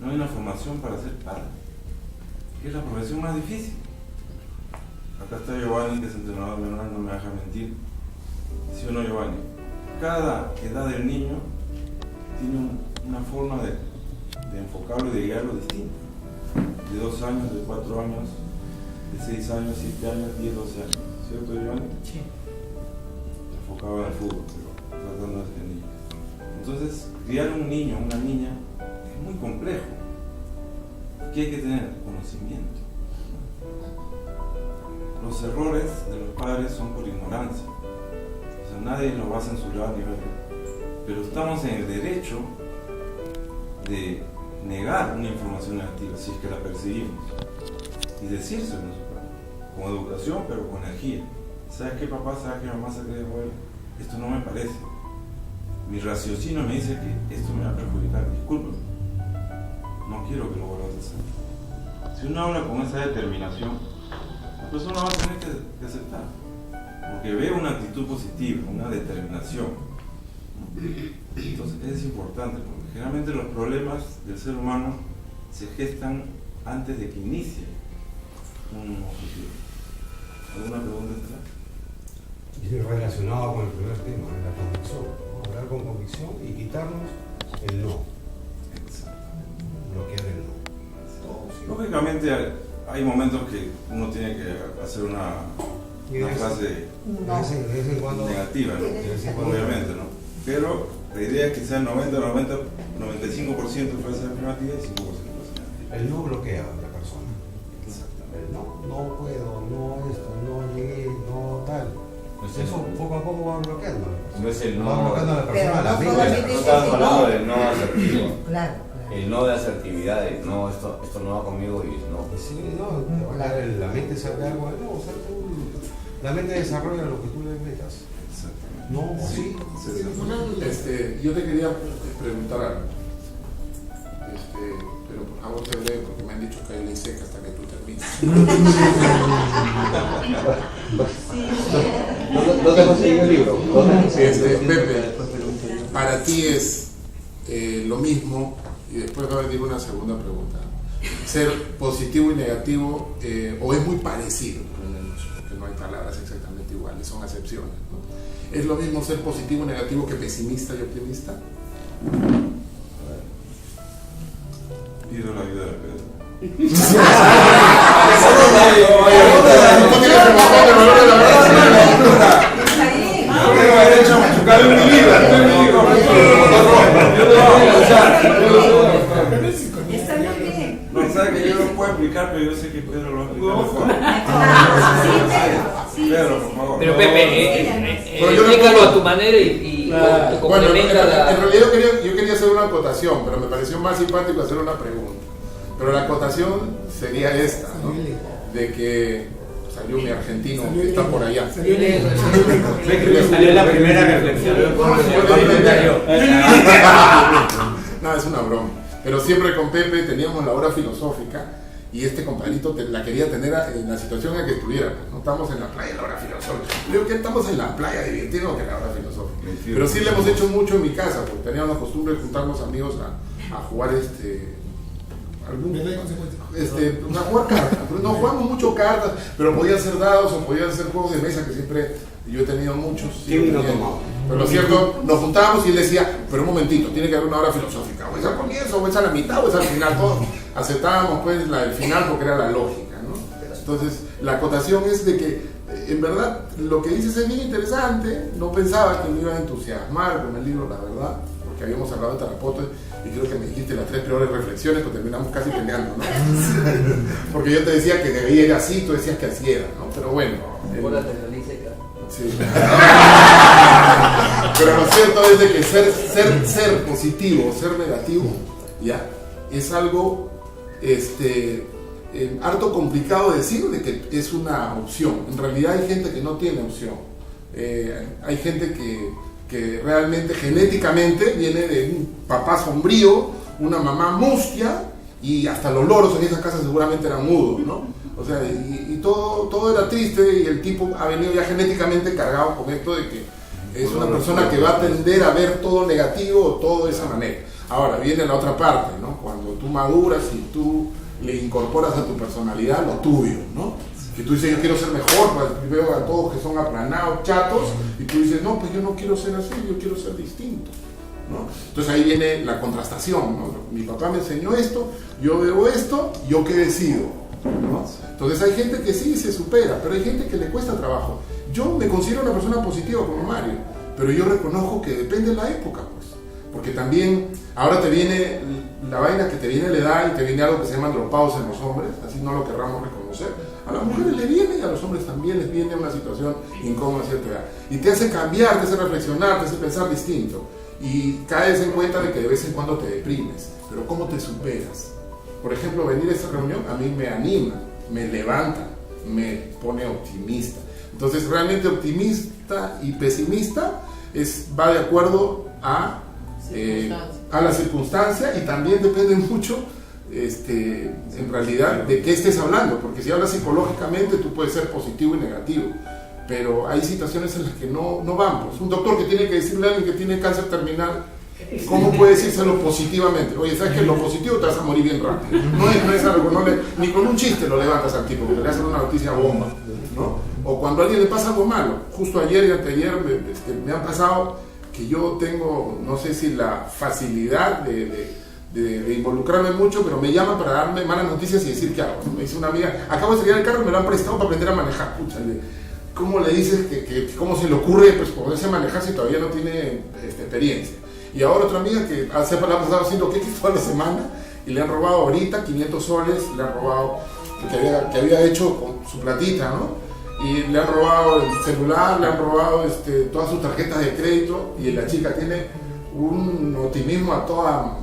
no hay una formación para ser padre, que es la profesión más difícil. Acá está Giovanni, que es entrenador menor, no me deja mentir. ¿Sí o no, Giovanni? Cada edad del niño tiene una forma de enfocarlo y de guiarlo distinta. De 2 años, de 4 años, de 6 años, 7 años, 10, 12 años. ¿Cierto, Giovanni? Sí. Enfocado en el fútbol, pero tratando de ser niño. Entonces, criar un niño, una niña, es muy complejo. ¿Qué hay que tener? Conocimiento. Los errores de los padres son por ignorancia. O sea, nadie los va a censurar ni ver. Pero estamos en el derecho de negar una información negativa si es que la percibimos y decírselo con educación, pero con energía. ¿Sabes qué, papá? ¿Sabes qué, mamá? ¿Sabes qué, abuelo? Esto no me parece. Mi raciocinio me dice que esto me va a perjudicar. Discúlpame, no quiero que lo vuelvas a hacer. Si uno habla con esa determinación, la persona va a tener que aceptar, porque ve una actitud positiva, una determinación. Entonces es importante, porque generalmente los problemas del ser humano se gestan antes de que inicie un objetivo. ¿Alguna pregunta está? Y relacionado con el primer tema, la convicción, ¿no? Hablar con convicción y quitarnos el no. Bloquear el no. Lógicamente hay momentos que uno tiene que hacer una frase de vez en cuando, negativa, ¿no? Obviamente, ¿no? Pero la idea es que sea 95% de frases afirmativas y 5% de frases negativas. el no bloquea a la persona. Exactamente. No puedo, no esto, no llegué, no tal. Pues eso poco a poco va bloqueando. No es el no. Va bloqueando a la persona. Pero La no mente. solamente No estamos hablando del no asertivo. Claro. El no de asertividad, de no, esto no va conmigo y no. Sí, no, te va a dar la mente sabe algo, no, o sea, la mente desarrolla lo que tú le metas. Exactamente. No, sí. Yo te quería preguntar algo. Pero por favor te breve porque me han dicho que hay ley seca hasta que tú termines. ¿No te conseguí el libro? Pepe, para ti es lo mismo, y después va a venir una segunda pregunta, ser positivo y negativo, o es muy parecido, porque no hay palabras exactamente iguales, son acepciones, ¿no? ¿Es lo mismo ser positivo y negativo que pesimista y optimista? Pido la ayuda de Pedro. que Pedro lo ha Sí, Pedro, por favor. Pero Pepe, explícalo a tu manera y Bueno, complementa en realidad yo quería hacer una acotación, pero me pareció más simpático hacer una pregunta. Pero la acotación sería esta, ¿no? De que salió mi argentino que está por allá. Salió la primera reflexión. No, es una broma. Pero siempre con Pepe teníamos la hora filosófica y este compadrito la quería tener en la situación en que estuviera. No estamos en la playa, la hora filosófica. Yo digo que estamos en la playa divirtiendo que la hora filosófica. Pero sí le hemos hecho mucho en mi casa, porque teníamos la costumbre de juntarnos amigos a jugar a jugar cartas. No jugamos mucho cartas, pero podían ser dados o podían ser juegos de mesa que siempre yo he tenido muchos. Pero lo cierto, nos juntábamos y él decía, pero un momentito, tiene que haber una hora filosófica, o es al comienzo, o es a la mitad, o es al final. Todos aceptábamos pues el final porque era la lógica, ¿no? Entonces la acotación es de que en verdad lo que dices es bien interesante. No pensaba que me iba a entusiasmar con el libro, la verdad, porque habíamos hablado de Tarapoto y creo que me dijiste las 3 peores reflexiones, pues terminamos casi peleando, ¿no? Porque yo te decía que debía ir así, tú decías que así era, ¿no? Pero bueno. Ahora te realice acá. Sí. Pero lo cierto es de que ser positivo, ser negativo, ya, es algo harto complicado decir de que es una opción. En realidad hay gente que no tiene opción. Hay gente que realmente genéticamente viene de un papá sombrío, una mamá mustia, y hasta los loros en esa casa seguramente eran mudos, ¿no? O sea, y todo era triste, y el tipo ha venido ya genéticamente cargado con esto de que es una persona que va a tender a ver todo negativo o todo de esa manera. Ahora viene la otra parte, ¿no? Cuando tú maduras y tú le incorporas a tu personalidad lo tuyo, ¿no? Que tú dices, yo quiero ser mejor, pues veo a todos que son aplanados, chatos, y tú dices, no, pues yo no quiero ser así, yo quiero ser distinto, ¿no? Entonces ahí viene la contrastación, ¿no? Mi papá me enseñó esto, yo veo esto, ¿yo qué decido? ¿No? Entonces hay gente que sí se supera, pero hay gente que le cuesta trabajo. Yo me considero una persona positiva como Mario, pero yo reconozco que depende de la época, pues. Porque también ahora te viene la vaina que te viene la edad y te viene algo que se llama andropausia en los hombres, así no lo querramos reconocer. A las mujeres le viene y a los hombres también les viene una situación incómoda a cierta edad. Y te hace cambiar, te hace reflexionar, te hace pensar distinto. Y caes en cuenta de que de vez en cuando te deprimes. Pero ¿cómo te superas? Por ejemplo, venir a esta reunión a mí me anima, me levanta, me pone optimista. Entonces realmente optimista y pesimista va de acuerdo a la circunstancia, y también depende mucho en realidad de qué estés hablando, porque si hablas psicológicamente tú puedes ser positivo y negativo, pero hay situaciones en las que no van. Pues un doctor que tiene que decirle a alguien que tiene cáncer terminal, ¿cómo puede decírselo positivamente? Oye, ¿sabes que lo positivo te vas a morir bien rápido? No es algo, ni con un chiste lo levantas al tipo, porque le hacen una noticia bomba, ¿no? O cuando a alguien le pasa algo malo. Justo ayer y anteayer me han pasado que yo tengo, no sé si la facilidad de involucrarme mucho, pero me llaman para darme malas noticias y decir qué hago. Me dice una amiga, acabo de salir del carro y me lo han prestado para aprender a manejar. Pucha, ¿cómo le dices que cómo se le ocurre pues poderse manejar si todavía no tiene experiencia? Y ahora otra amiga que se ha pasado haciendo queques toda la semana y le han robado ahorita 500 soles, le han robado que había hecho con su platita, ¿no? Y le han robado el celular, le han robado todas sus tarjetas de crédito, y la chica tiene un optimismo a toda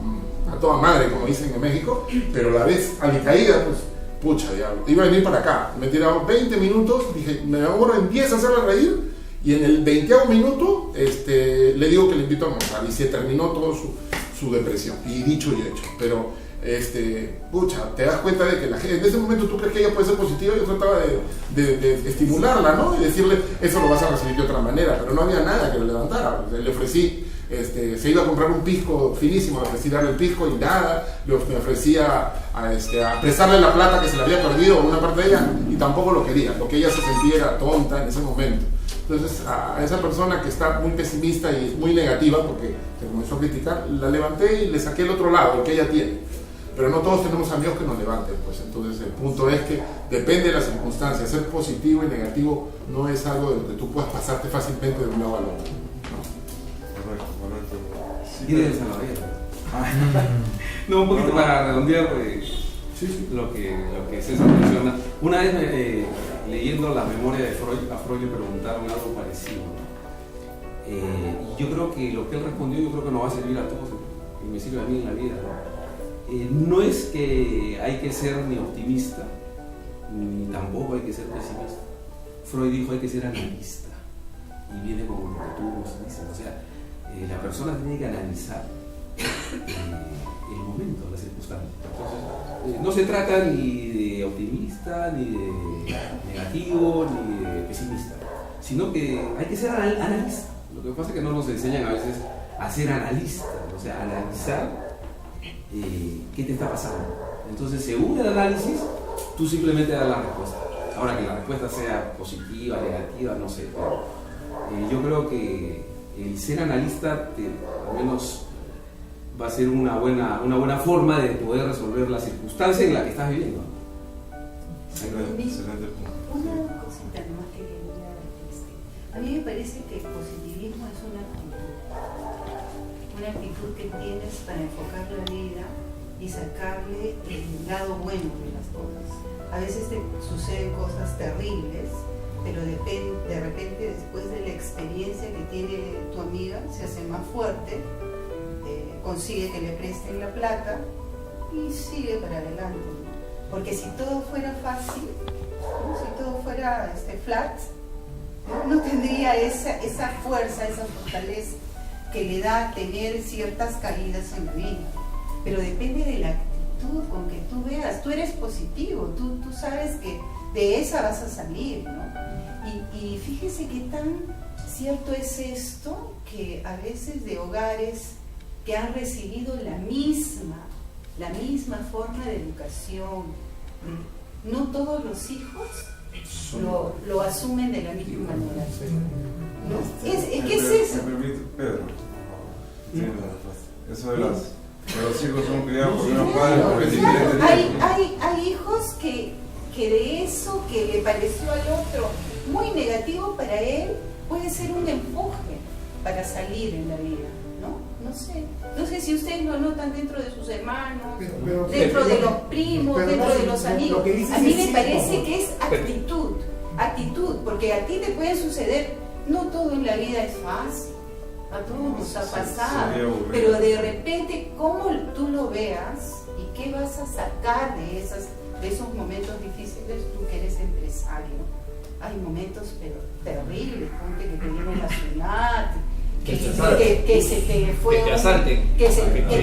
madre, como dicen en México, pero a la vez alicaída, pues, pucha, diablo, iba a venir para acá, me he tirado 20 minutos, dije, me demoro en 10 a hacerla reír, y en el 20º minuto le digo que le invito a almorzar, y se terminó todo su depresión, y dicho y hecho, pero pucha, te das cuenta de que la gente, en ese momento tú crees que ella puede ser positiva, yo trataba de estimularla, ¿no? Y decirle, eso lo vas a recibir de otra manera, pero no había nada que lo levantara. Le ofrecí, se iba a comprar un pisco finísimo, le ofrecí darle el pisco y nada, me ofrecía a prestarle la plata que se le había perdido una parte de ella, y tampoco lo quería, lo que ella se sentía era tonta en ese momento. Entonces a esa persona que está muy pesimista y muy negativa, porque se comenzó a criticar, la levanté y le saqué el otro lado, el que ella tiene. Pero no todos tenemos amigos que nos levanten, pues entonces el punto es que depende de las circunstancias. Ser positivo y negativo no es algo de lo que tú puedas pasarte fácilmente de un lado al otro, ¿no? Correcto. Y de Salvador. No, un poquito para redondear, lo que César menciona. Una vez leyendo la memoria de Freud, a Freud le preguntaron algo parecido, ¿no? Y yo creo que lo que él respondió, yo creo que nos va a servir a todos, y me sirve a mí en la vida, ¿no? No es que hay que ser ni optimista, ni tampoco hay que ser pesimista. Freud dijo hay que ser analista, y viene como lo que tú nos dices, o sea, la persona tiene que analizar el momento, la circunstancia. Entonces, no se trata ni de optimista, ni de negativo, ni de pesimista, sino que hay que ser analista. Lo que pasa es que no nos enseñan a veces a ser analistas, o sea, analizar qué te está pasando. Entonces, según el análisis, tú simplemente das la respuesta. Ahora, que la respuesta sea positiva, negativa, no sé, pero yo creo que el ser analista al menos va a ser una buena forma de poder resolver la circunstancia en la que estás viviendo. Excelente punto. Una cosita nomás que quería decir. A mí me parece que el positivismo es una actitud que tienes para enfocar la vida y sacarle el lado bueno de las cosas. A veces te suceden cosas terribles, pero de repente después de la experiencia que tiene tu amiga se hace más fuerte, consigue que le presten la plata y sigue para adelante. Porque si todo fuera fácil, ¿no? Si todo fuera flat, no tendría esa fuerza, esa fortaleza que le da tener ciertas caídas en la vida. Pero depende de la actitud con que tú veas. Tú eres positivo, tú sabes que de esa vas a salir, ¿no? Y fíjese qué tan cierto es esto, que a veces de hogares que han recibido la misma forma de educación, no todos los hijos lo asumen de la misma manera. ¿No? ¿Qué es eso? Me permite, Pedro. Tiene la respuesta. Eso de los hijos son criados por unos padres porque es diferente. Hay hijos que de eso que le pareció al otro muy negativo para él puede ser un empuje para salir en la vida. No sé si ustedes lo notan dentro de sus hermanos, dentro de los primos, dentro de los amigos. A mí me parece que es actitud, porque a ti te puede suceder, no todo en la vida es fácil, a todos nos ha pasado, pero de repente cómo tú lo veas y qué vas a sacar de esos momentos difíciles, tú que eres empresario. Hay momentos pero terribles, ponte que te viene la ciudad, que se te fue que te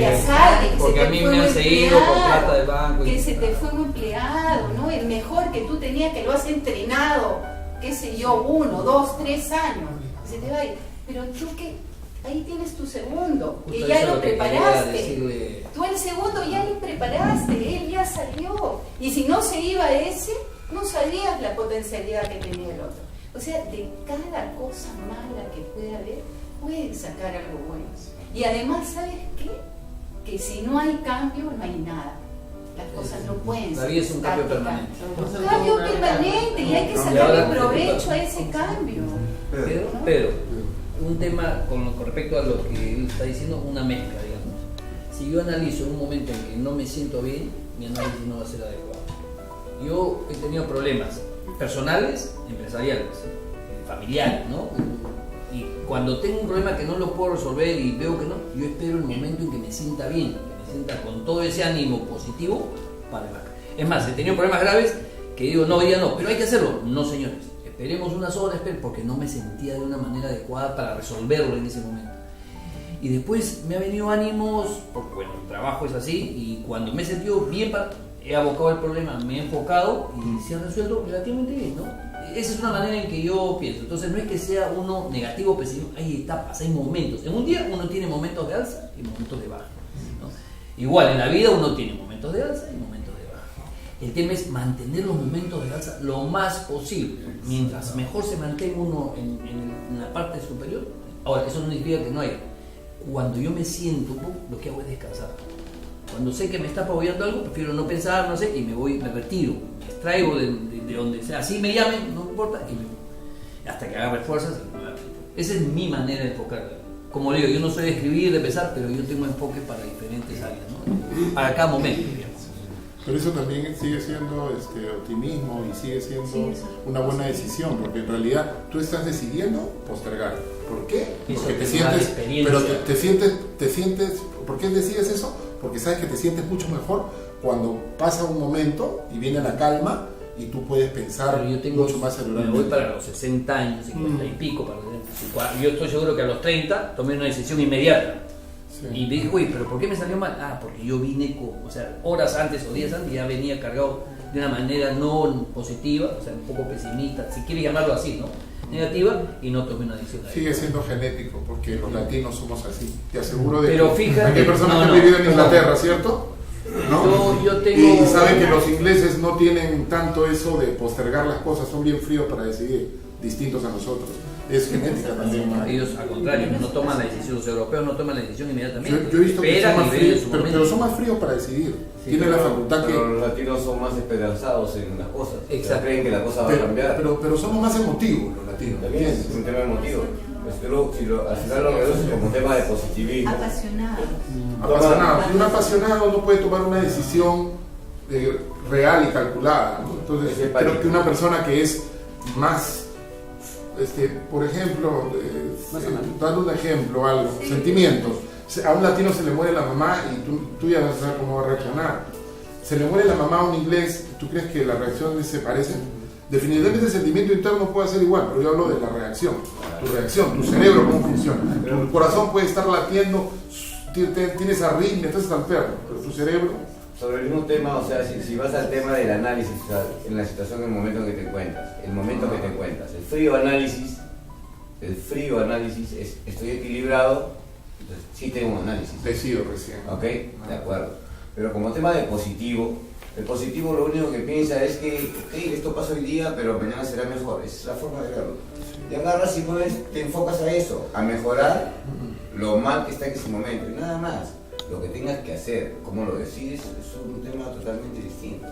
asalten, porque a mí me han seguido con plata de banco, que se te fue un empleado, ¿no? El mejor que tú tenías, que lo has entrenado, qué sé yo, 1, 2, 3 años, se te va a ir. Pero tú que ahí tienes tu segundo, que ya lo preparaste. Tú el segundo ya lo preparaste, él ya salió. Y si no se iba ese, no sabías la potencialidad que tenía el otro. O sea, de cada cosa mala que puede haber, pueden sacar algo bueno. Y además, ¿sabes qué? Que si no hay cambio, no hay nada. Las cosas no pueden ser. La vida es un cambio permanente. Un cambio permanente y hay que sacarle provecho a ese cambio. Pero un tema con respecto a lo que él está diciendo, una mezcla, digamos. Si yo analizo en un momento en que no me siento bien, mi análisis no va a ser adecuado. Yo he tenido problemas personales, empresariales, familiares, ¿no? Y cuando tengo un problema que no lo puedo resolver y veo que no, yo espero el momento en que me sienta bien, que me sienta con todo ese ánimo positivo para adelante. Es más, he tenido problemas graves que digo, no, ya no, pero hay que hacerlo. No, señores, esperemos unas horas, porque no me sentía de una manera adecuada para resolverlo en ese momento. Y después me ha venido ánimos, porque bueno, el trabajo es así, y cuando me he sentido bien, he abocado el problema, me he enfocado y se ha resuelto relativamente bien, ¿no? Esa es una manera en que yo pienso. Entonces no es que sea uno negativo o pesimista, hay etapas, hay momentos. En un día uno tiene momentos de alza y momentos de baja, ¿no? Igual en la vida uno tiene momentos de alza y momentos de baja. El tema es mantener los momentos de alza lo más posible. Mientras mejor se mantenga uno en la parte superior. Ahora, eso no significa que no haya. Cuando yo me siento, lo que hago es descansar. Cuando sé que me está apoyando algo, prefiero no pensar, no sé, y me retiro, me extraigo de donde sea. Así me llamen, no importa, y me voy. Hasta que agarre fuerzas. Esa es mi manera de enfocar. Como digo, yo no soy de escribir, de pensar, pero yo tengo enfoque para diferentes áreas, ¿no? Para cada momento, digamos. Pero eso también sigue siendo optimismo y sigue siendo una buena decisión, porque en realidad tú estás decidiendo postergar. ¿Por qué? Porque te sientes, pero te sientes, ¿por qué decides eso? Porque sabes que te sientes mucho mejor cuando pasa un momento y viene la calma y tú puedes pensar mucho más celularmente. Me voy para los 60 años, 50 y pico, yo estoy seguro que a los 30 tomé una decisión inmediata. Sí. Y dije, uy, pero ¿por qué me salió mal? Porque yo vine, horas antes o días antes ya venía cargado de una manera no positiva, un poco pesimista, si quieres llamarlo así, ¿no? Negativa, y no tomé una decisión. Sigue siendo genético, porque los latinos somos así. Te aseguro de pero que fíjate, hay personas que han vivido en Inglaterra, ¿cierto? ¿No? Yo tengo... Y saben que los ingleses no tienen tanto eso de postergar las cosas, son bien fríos para decidir, distintos a nosotros. Es genética también, ¿no? Ellos al contrario, no toman la decisión, los europeos no toman la decisión inmediatamente. Yo he visto que son más fríos, pero son más fríos para decidir. Sí, tienen la facultad pero que... los latinos son más esperanzados en las cosas. Exacto. Creen que la cosa va a cambiar. Pero somos más emotivos los latinos. También es un tema emotivo. Al final lo reduce como un tema de positivismo. Apasionados. Y un apasionado no puede tomar una decisión real y calculada, ¿no? Entonces creo que una persona que es más, por ejemplo, dando un ejemplo, algo, sentimientos. A un latino se le muere la mamá y tú ya vas a saber cómo va a reaccionar. Se le muere la mamá a un inglés, ¿tú crees que las reacciones se parecen? Definitivamente el sentimiento interno puede ser igual, pero yo hablo de la reacción. Tu reacción, tu cerebro, cómo funciona. Tu corazón puede estar latiendo, tienes arritmia, estás al perro, pero tu cerebro... Sobre el mismo tema, o sea, si vas al tema del análisis, o sea, en la situación, en el momento en que te encuentras, el frío análisis es, estoy equilibrado, entonces sí tengo un análisis. Decido recién. Ok, de acuerdo. Pero como tema de positivo, el positivo lo único que piensa es que, esto pasa hoy día, pero mañana será mejor. Esa es la forma de verlo. Y agarras y te enfocas a eso, a mejorar lo mal que está en ese momento, y nada más. Lo que tengas que hacer, cómo lo decides, es un tema totalmente distinto.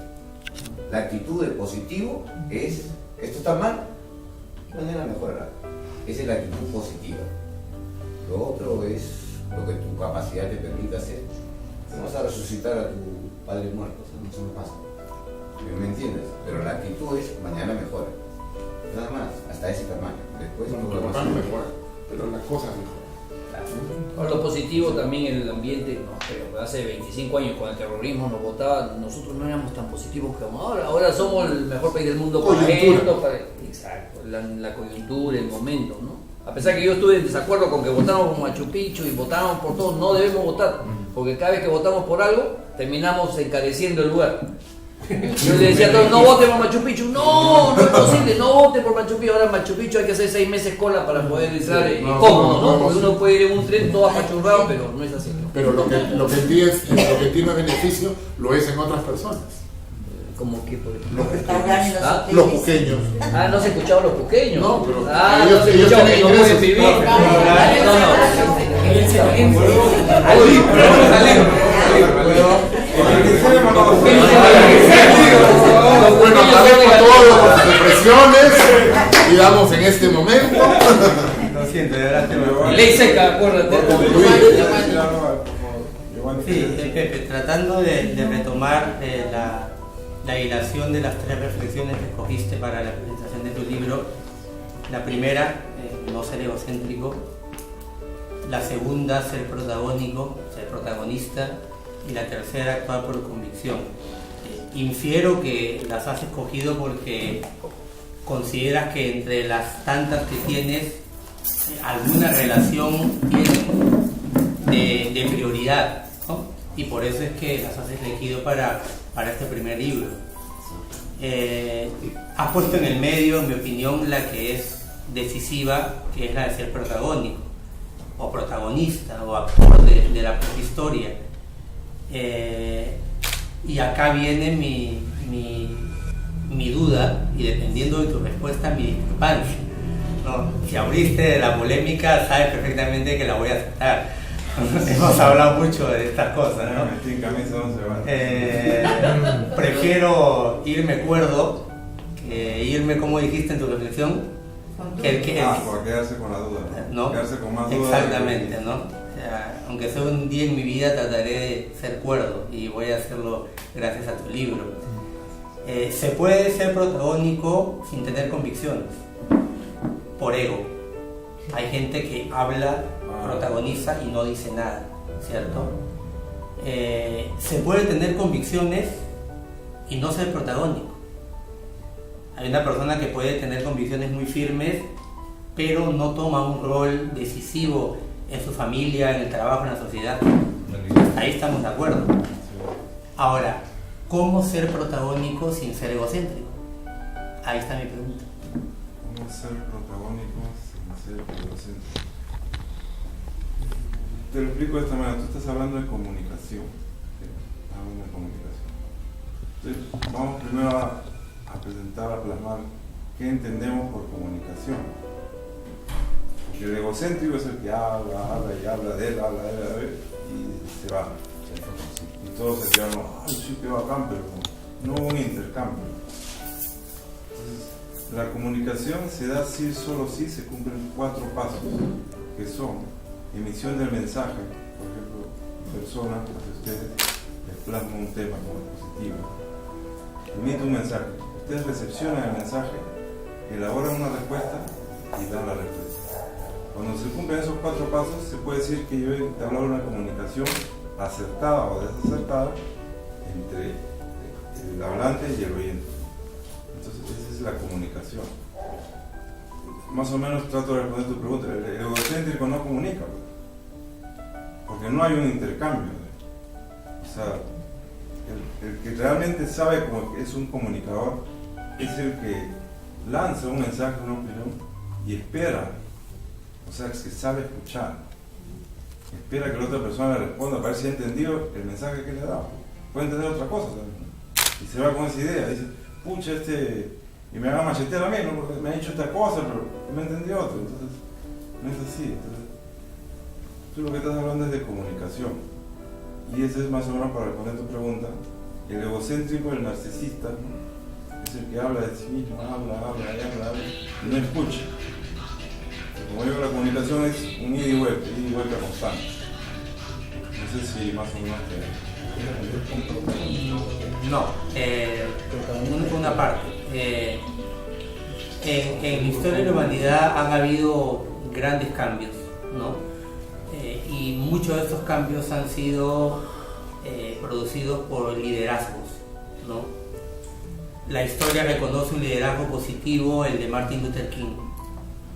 La actitud del positivo es, esto está mal, y mañana mejorará. Esa es la actitud positiva. Lo otro es lo que tu capacidad te permite hacer. No vas a resucitar a tu padre muerto, eso no pasa. ¿Me entiendes? Pero la actitud es, mañana mejora. Nada más, hasta ese tamaño. Después no mejora, pero las cosas mejoran. Por lo positivo también el ambiente, pero hace 25 años cuando el terrorismo nos votaba, nosotros no éramos tan positivos como ahora somos el mejor país del mundo para esto, exacto, la coyuntura, el momento, ¿no? A pesar que yo estuve en desacuerdo con que votáramos por Machu Picchu y votáramos por todo, no debemos votar, porque cada vez que votamos por algo, terminamos encareciendo el lugar. Yo le decía a todos, no voten por Machu Picchu, no es posible, no voten por Machu Picchu. Ahora en Machu Picchu hay que hacer 6 meses cola para poder entrar cómodo, ¿no? Porque uno puede ir en un tren todo apachurrado, pero no es así, ¿no? Pero lo que tiene beneficio lo es en otras personas. ¿Cómo que, por ejemplo? Los puqueños. No se escuchaban los puqueños. No, pero no se escuchaban que no pueden vivir. Bueno, agradezco todo por sus expresiones y damos en este momento. Lo siento, de verdad te lo ley seca, acuérdate. Sí, Pepe, tratando de retomar la hilación de las 3 reflexiones que escogiste para la presentación de tu libro. La primera, no ser egocéntrico. La segunda, ser protagónico, ser protagonista. Y la tercera, actuar por convicción. Infiero que las has escogido porque consideras que entre las tantas que tienes, alguna relación tienen de prioridad, ¿no? Y por eso es que las has elegido para este primer libro. Has puesto en el medio, en mi opinión, la que es decisiva, que es la de ser protagónico, o protagonista, o actor de la propia historia. Y acá viene mi duda, y dependiendo de tu respuesta, mi discrepancia, ¿no? Si abriste la polémica, sabes perfectamente que la voy a aceptar. Hemos hablado mucho de estas cosas, ¿no? Prefiero irme cuerdo que irme, como dijiste en tu reflexión, por quedarse con la duda, ¿no? Quedarse con más dudas. Exactamente, ¿no? aunque sea un día en mi vida, trataré de ser cuerdo y voy a hacerlo gracias a tu libro. Se puede ser protagónico sin tener convicciones, por ego. Hay gente que habla, protagoniza y no dice nada, ¿cierto? Se puede tener convicciones y no ser protagónico. Hay una persona que puede tener convicciones muy firmes, pero no toma un rol decisivo en su familia, en el trabajo, en la sociedad. Ahí estamos de acuerdo. Ahora, ¿cómo ser protagónico sin ser egocéntrico? Ahí está mi pregunta. ¿Cómo ser protagónico sin ser egocéntrico? Te lo explico de esta manera. Tú estás hablando de comunicación. ¿Sí? Hablando de comunicación. Entonces, vamos primero a presentar, a plasmar qué entendemos por comunicación. Porque el egocéntrico es el que habla de él, y se va. Y todos se quedan, ay, sí, qué bacán, pero no hubo un intercambio. Entonces, la comunicación se da sí, solo si se cumplen 4 pasos, que son emisión del mensaje. Por ejemplo, persona, hacia ustedes, les plasma un tema como positivo, emite un mensaje, ustedes recepcionan el mensaje, elaboran una respuesta y dan la respuesta. Cuando se cumplen esos 4 pasos, se puede decir que yo he entablado una comunicación acertada o desacertada entre el hablante y el oyente. Entonces, esa es la comunicación. Más o menos trato de responder tu pregunta. El egocéntrico no comunica, porque no hay un intercambio. O sea, el que realmente sabe como que es un comunicador es el que lanza un mensaje, una opinión y espera. O sea, es que sabe escuchar. Espera que la otra persona le responda para ver si ha entendido el mensaje que le ha dado. Puede entender otra cosa también. Y se va con esa idea. Dice, pucha, y me haga machetear a mí, ¿no? Porque me ha dicho esta cosa, pero me entendió otra. Entonces, no es así. Entonces, tú lo que estás hablando es de comunicación. Y ese es más o menos para responder tu pregunta. El egocéntrico, el narcisista, ¿no? Es el que habla de sí mismo, habla, y no escucha. Como digo, la comunicación es un ida y vuelta constante. No sé si más o menos No, una parte. En la historia de la humanidad han habido grandes cambios, ¿no? Y muchos de estos cambios han sido producidos por liderazgos, ¿no? La historia reconoce un liderazgo positivo, el de Martin Luther King,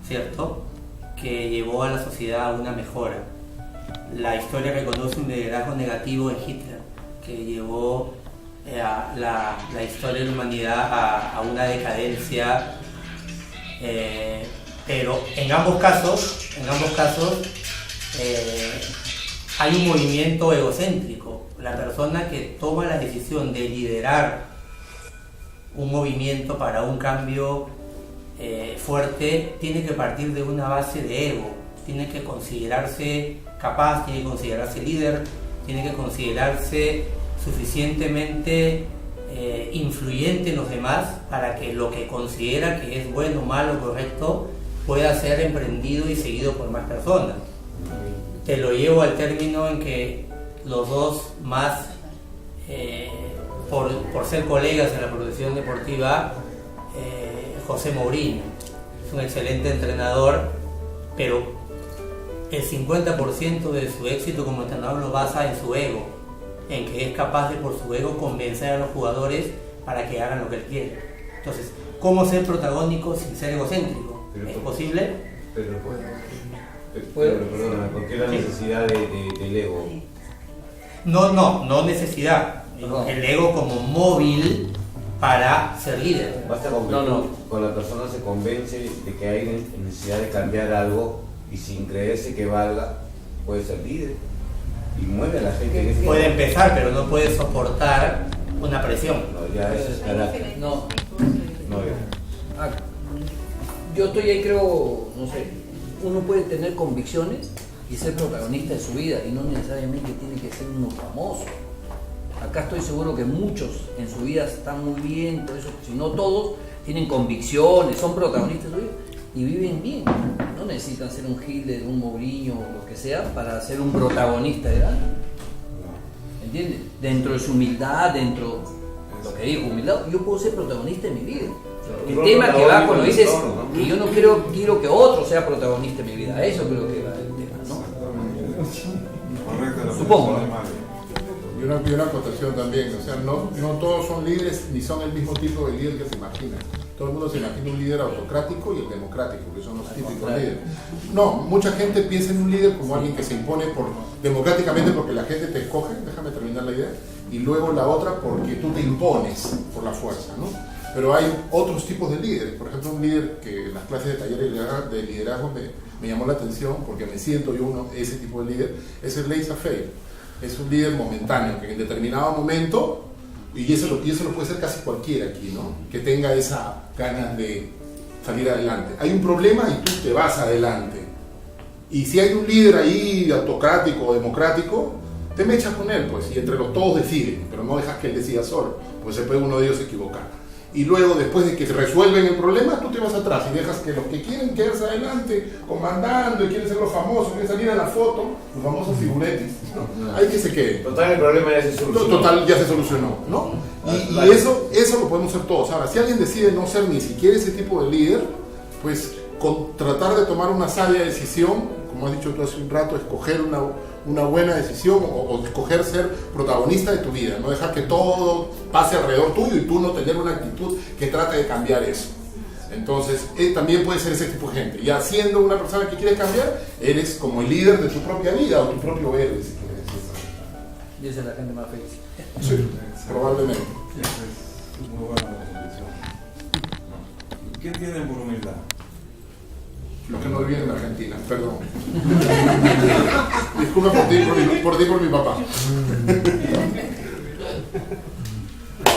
¿cierto?, que llevó a la sociedad a una mejora. La historia reconoce un liderazgo negativo en Hitler, que llevó a la historia de la humanidad a una decadencia, pero en ambos casos hay un movimiento egocéntrico. La persona que toma la decisión de liderar un movimiento para un cambio fuerte tiene que partir de una base de ego, tiene que considerarse capaz, tiene que considerarse líder, tiene que considerarse suficientemente influyente en los demás para que lo que considera que es bueno, malo, correcto pueda ser emprendido y seguido por más personas. Te lo llevo al término en que los dos más, por ser colegas en la profesión deportiva, José Mourinho es un excelente entrenador, pero el 50% de su éxito como entrenador lo basa en su ego, en que es capaz de por su ego convencer a los jugadores para que hagan lo que él quiere. Entonces, ¿cómo ser protagónico sin ser egocéntrico? ¿Es posible? Perdona, ¿por qué la necesidad del ego? No necesidad. El ego como móvil para ser líder. Basta con que con la persona se convence de que hay necesidad de cambiar algo y sin creerse que valga, puede ser líder y mueve a la gente. Puede empezar, pero no puede soportar una presión. No, ya eso es carácter. Yo estoy ahí, creo, no sé, uno puede tener convicciones y ser protagonista de su vida y no necesariamente tiene que ser uno famoso. Acá estoy seguro que muchos en su vida están muy bien, por eso, si no todos, tienen convicciones, son protagonistas de su vida y viven bien, no necesitan necesitan ser un Hitler, un Mourinho o lo que sea para ser un protagonista de algo. ¿Entiendes? Dentro de su humildad, dentro de lo que dijo, humildad, yo puedo ser protagonista de mi vida. El tema que va cuando dices que yo no quiero que otro sea protagonista de mi vida, eso creo que va el tema, ¿no? Correcto, supongo. Y una acotación también, o sea, no todos son líderes ni son el mismo tipo de líder que se imagina. Todo el mundo se imagina un líder autocrático y el democrático, que son los típicos líderes. No, mucha gente piensa en un líder como alguien que se impone democráticamente porque la gente te escoge, déjame terminar la idea, y luego la otra porque tú te impones por la fuerza, ¿no? Pero hay otros tipos de líderes. Por ejemplo, un líder que en las clases de talleres de liderazgo me llamó la atención porque me siento yo ese tipo de líder, es el laissez-faire. Es un líder momentáneo que en determinado momento, y eso lo puede ser casi cualquiera aquí, ¿no? Que tenga esa ganas de salir adelante. Hay un problema y tú te vas adelante. Y si hay un líder ahí autocrático o democrático, te mechas con él, pues, y entre los todos deciden, pero no dejas que él decida solo, pues se puede uno de ellos equivocar. Y luego, después de que resuelven el problema, tú te vas atrás y dejas que los que quieren quedarse adelante, comandando y quieren ser los famosos, quieren salir a la foto, los famosos figuretis, ¿no? Hay que se queden. Total, el problema ya se solucionó. Total, ya se solucionó, ¿no? Y eso lo podemos hacer todos. Ahora, si alguien decide no ser ni siquiera ese tipo de líder, pues tratar de tomar una sabia decisión, como has dicho tú hace un rato, escoger una buena decisión o escoger ser protagonista de tu vida, no dejar que todo pase alrededor tuyo y tú no tener una actitud que trate de cambiar eso. Entonces, también puede ser ese tipo de gente. Ya siendo una persona que quiere cambiar, eres como el líder de tu propia vida o tu propio héroe, si quieres decir. Y esa es la gente más feliz. Sí, probablemente. Es muy buena la definición. ¿Qué tienen por humildad? Lo que no viene en Argentina, perdón. Disculpa por ti por mi papá.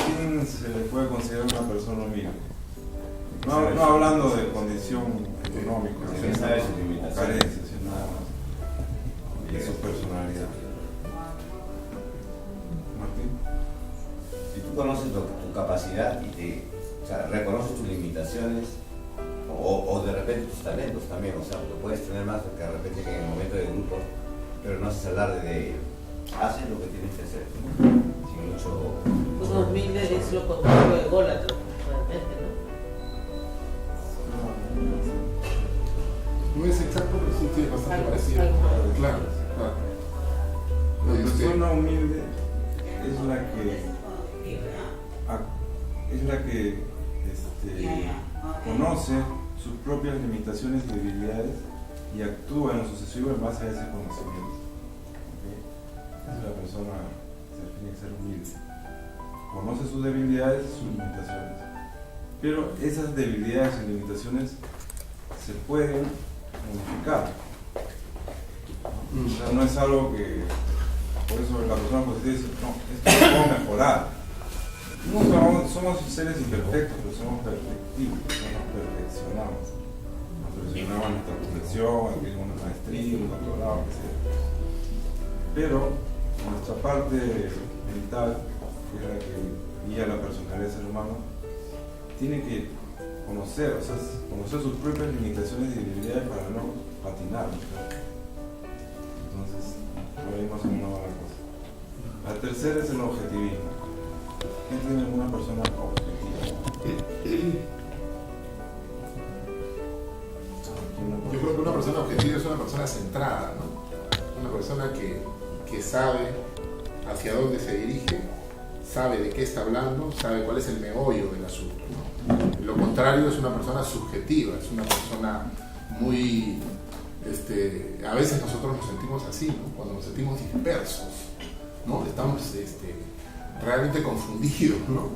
¿Quién se le puede considerar una persona humilde? No hablando de condición económica, sino de carencia, sino de su personalidad. Martín. Si tú conoces tu capacidad y reconoces tus limitaciones, o de repente tus talentos también, o sea, lo puedes tener más que de repente que en el momento de grupo, pero no haces alarde de ello. Haces lo que tienes que hacer, sin mucho... Un humilde es lo contrario de ególatra, realmente, ¿no? No es exacto, pero sí es bastante parecido. Claro. La persona humilde es la que conoce sus propias limitaciones y debilidades y actúa en lo sucesivo en base a ese conocimiento. ¿Okay? Es la persona que se define ser humilde. Conoce sus debilidades y sus limitaciones. Pero esas debilidades y limitaciones se pueden modificar. O sea, no es algo que, por eso la persona positiva dice, no, esto lo puedo mejorar. Somos seres imperfectos, pero somos perfectibles, no nos perfeccionamos. Nos perfeccionamos en nuestra profesión, en una maestría, un doctorado, que sea. Pero nuestra parte mental, que es la que guía la personalidad del ser humano, tiene que conocer sus propias limitaciones y debilidades para no patinar. Entonces, por ahí más o menos va la cosa. La tercera es el objetivismo. ¿Qué tiene una persona objetiva? Yo creo que una persona objetiva es una persona centrada, ¿no? Una persona que sabe hacia dónde se dirige, sabe de qué está hablando, sabe cuál es el meollo del asunto, ¿no? Lo contrario es una persona subjetiva, es una persona muy... a veces nosotros nos sentimos así, ¿no? Cuando nos sentimos dispersos, ¿no? Estamos realmente confundidos, ¿no?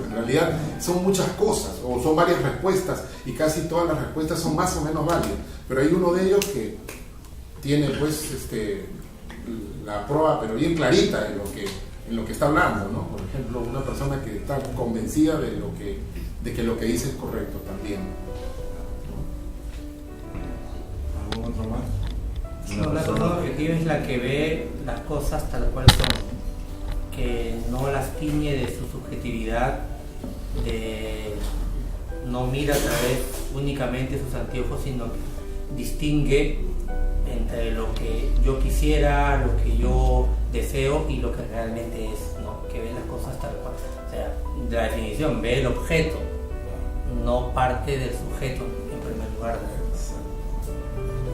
En realidad son muchas cosas, o son varias respuestas, y casi todas las respuestas son más o menos válidas, pero hay uno de ellos que tiene, pues, la prueba, pero bien clarita en lo que está hablando, ¿no? Por ejemplo, una persona que está convencida de que lo que dice es correcto también. ¿Algún otro más? No, la persona objetiva es la que ve las cosas tal cual son, que no las tiñe de su subjetividad, no mira a través únicamente sus anteojos, sino distingue entre lo que yo quisiera, lo que yo deseo y lo que realmente es, ¿no? Que ve las cosas tal cual. O sea, la definición ve el objeto, no parte del sujeto en primer lugar.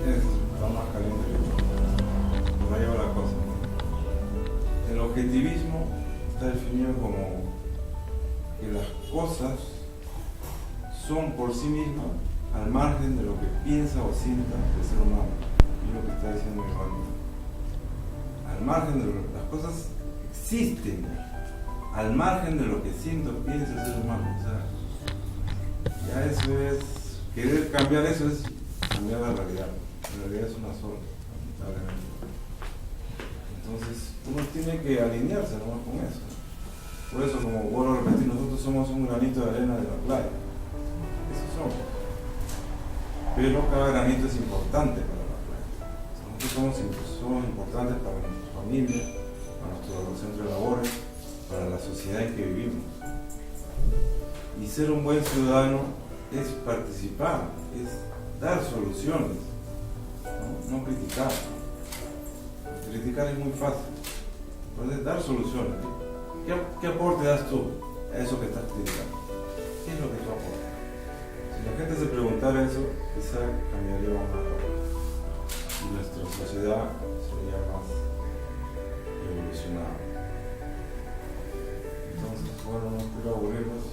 Está más caliente que por ahí va la cosa. El objetivismo está definido como que las cosas son por sí mismas al margen de lo que piensa o sienta el ser humano. Es lo que está diciendo mi hermano. Al margen de lo que las cosas existen, al margen de lo que sienta o piensa el ser humano. O sea, ya eso es, querer cambiar eso es cambiar la realidad. La realidad es una sola, lamentablemente. Entonces, uno tiene que alinearse nomás con eso. Por eso, como vuelvo a repetir, nosotros somos un granito de arena de la playa. Eso somos. Pero cada granito es importante para la playa. Nosotros somos importantes para nuestra familia, para nuestro centro de labores, para la sociedad en que vivimos. Y ser un buen ciudadano es participar, es dar soluciones, no criticar. Criticar es muy fácil, puedes dar soluciones. ¿Qué aporte das tú a eso que estás criticando? ¿Qué es lo que tú aportas? Si la gente se preguntara eso, quizá cambiaría más rápido y nuestra sociedad sería más evolucionada. Entonces, bueno, no quiero aburrirlos.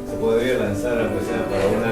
Se podría lanzar a empezar para una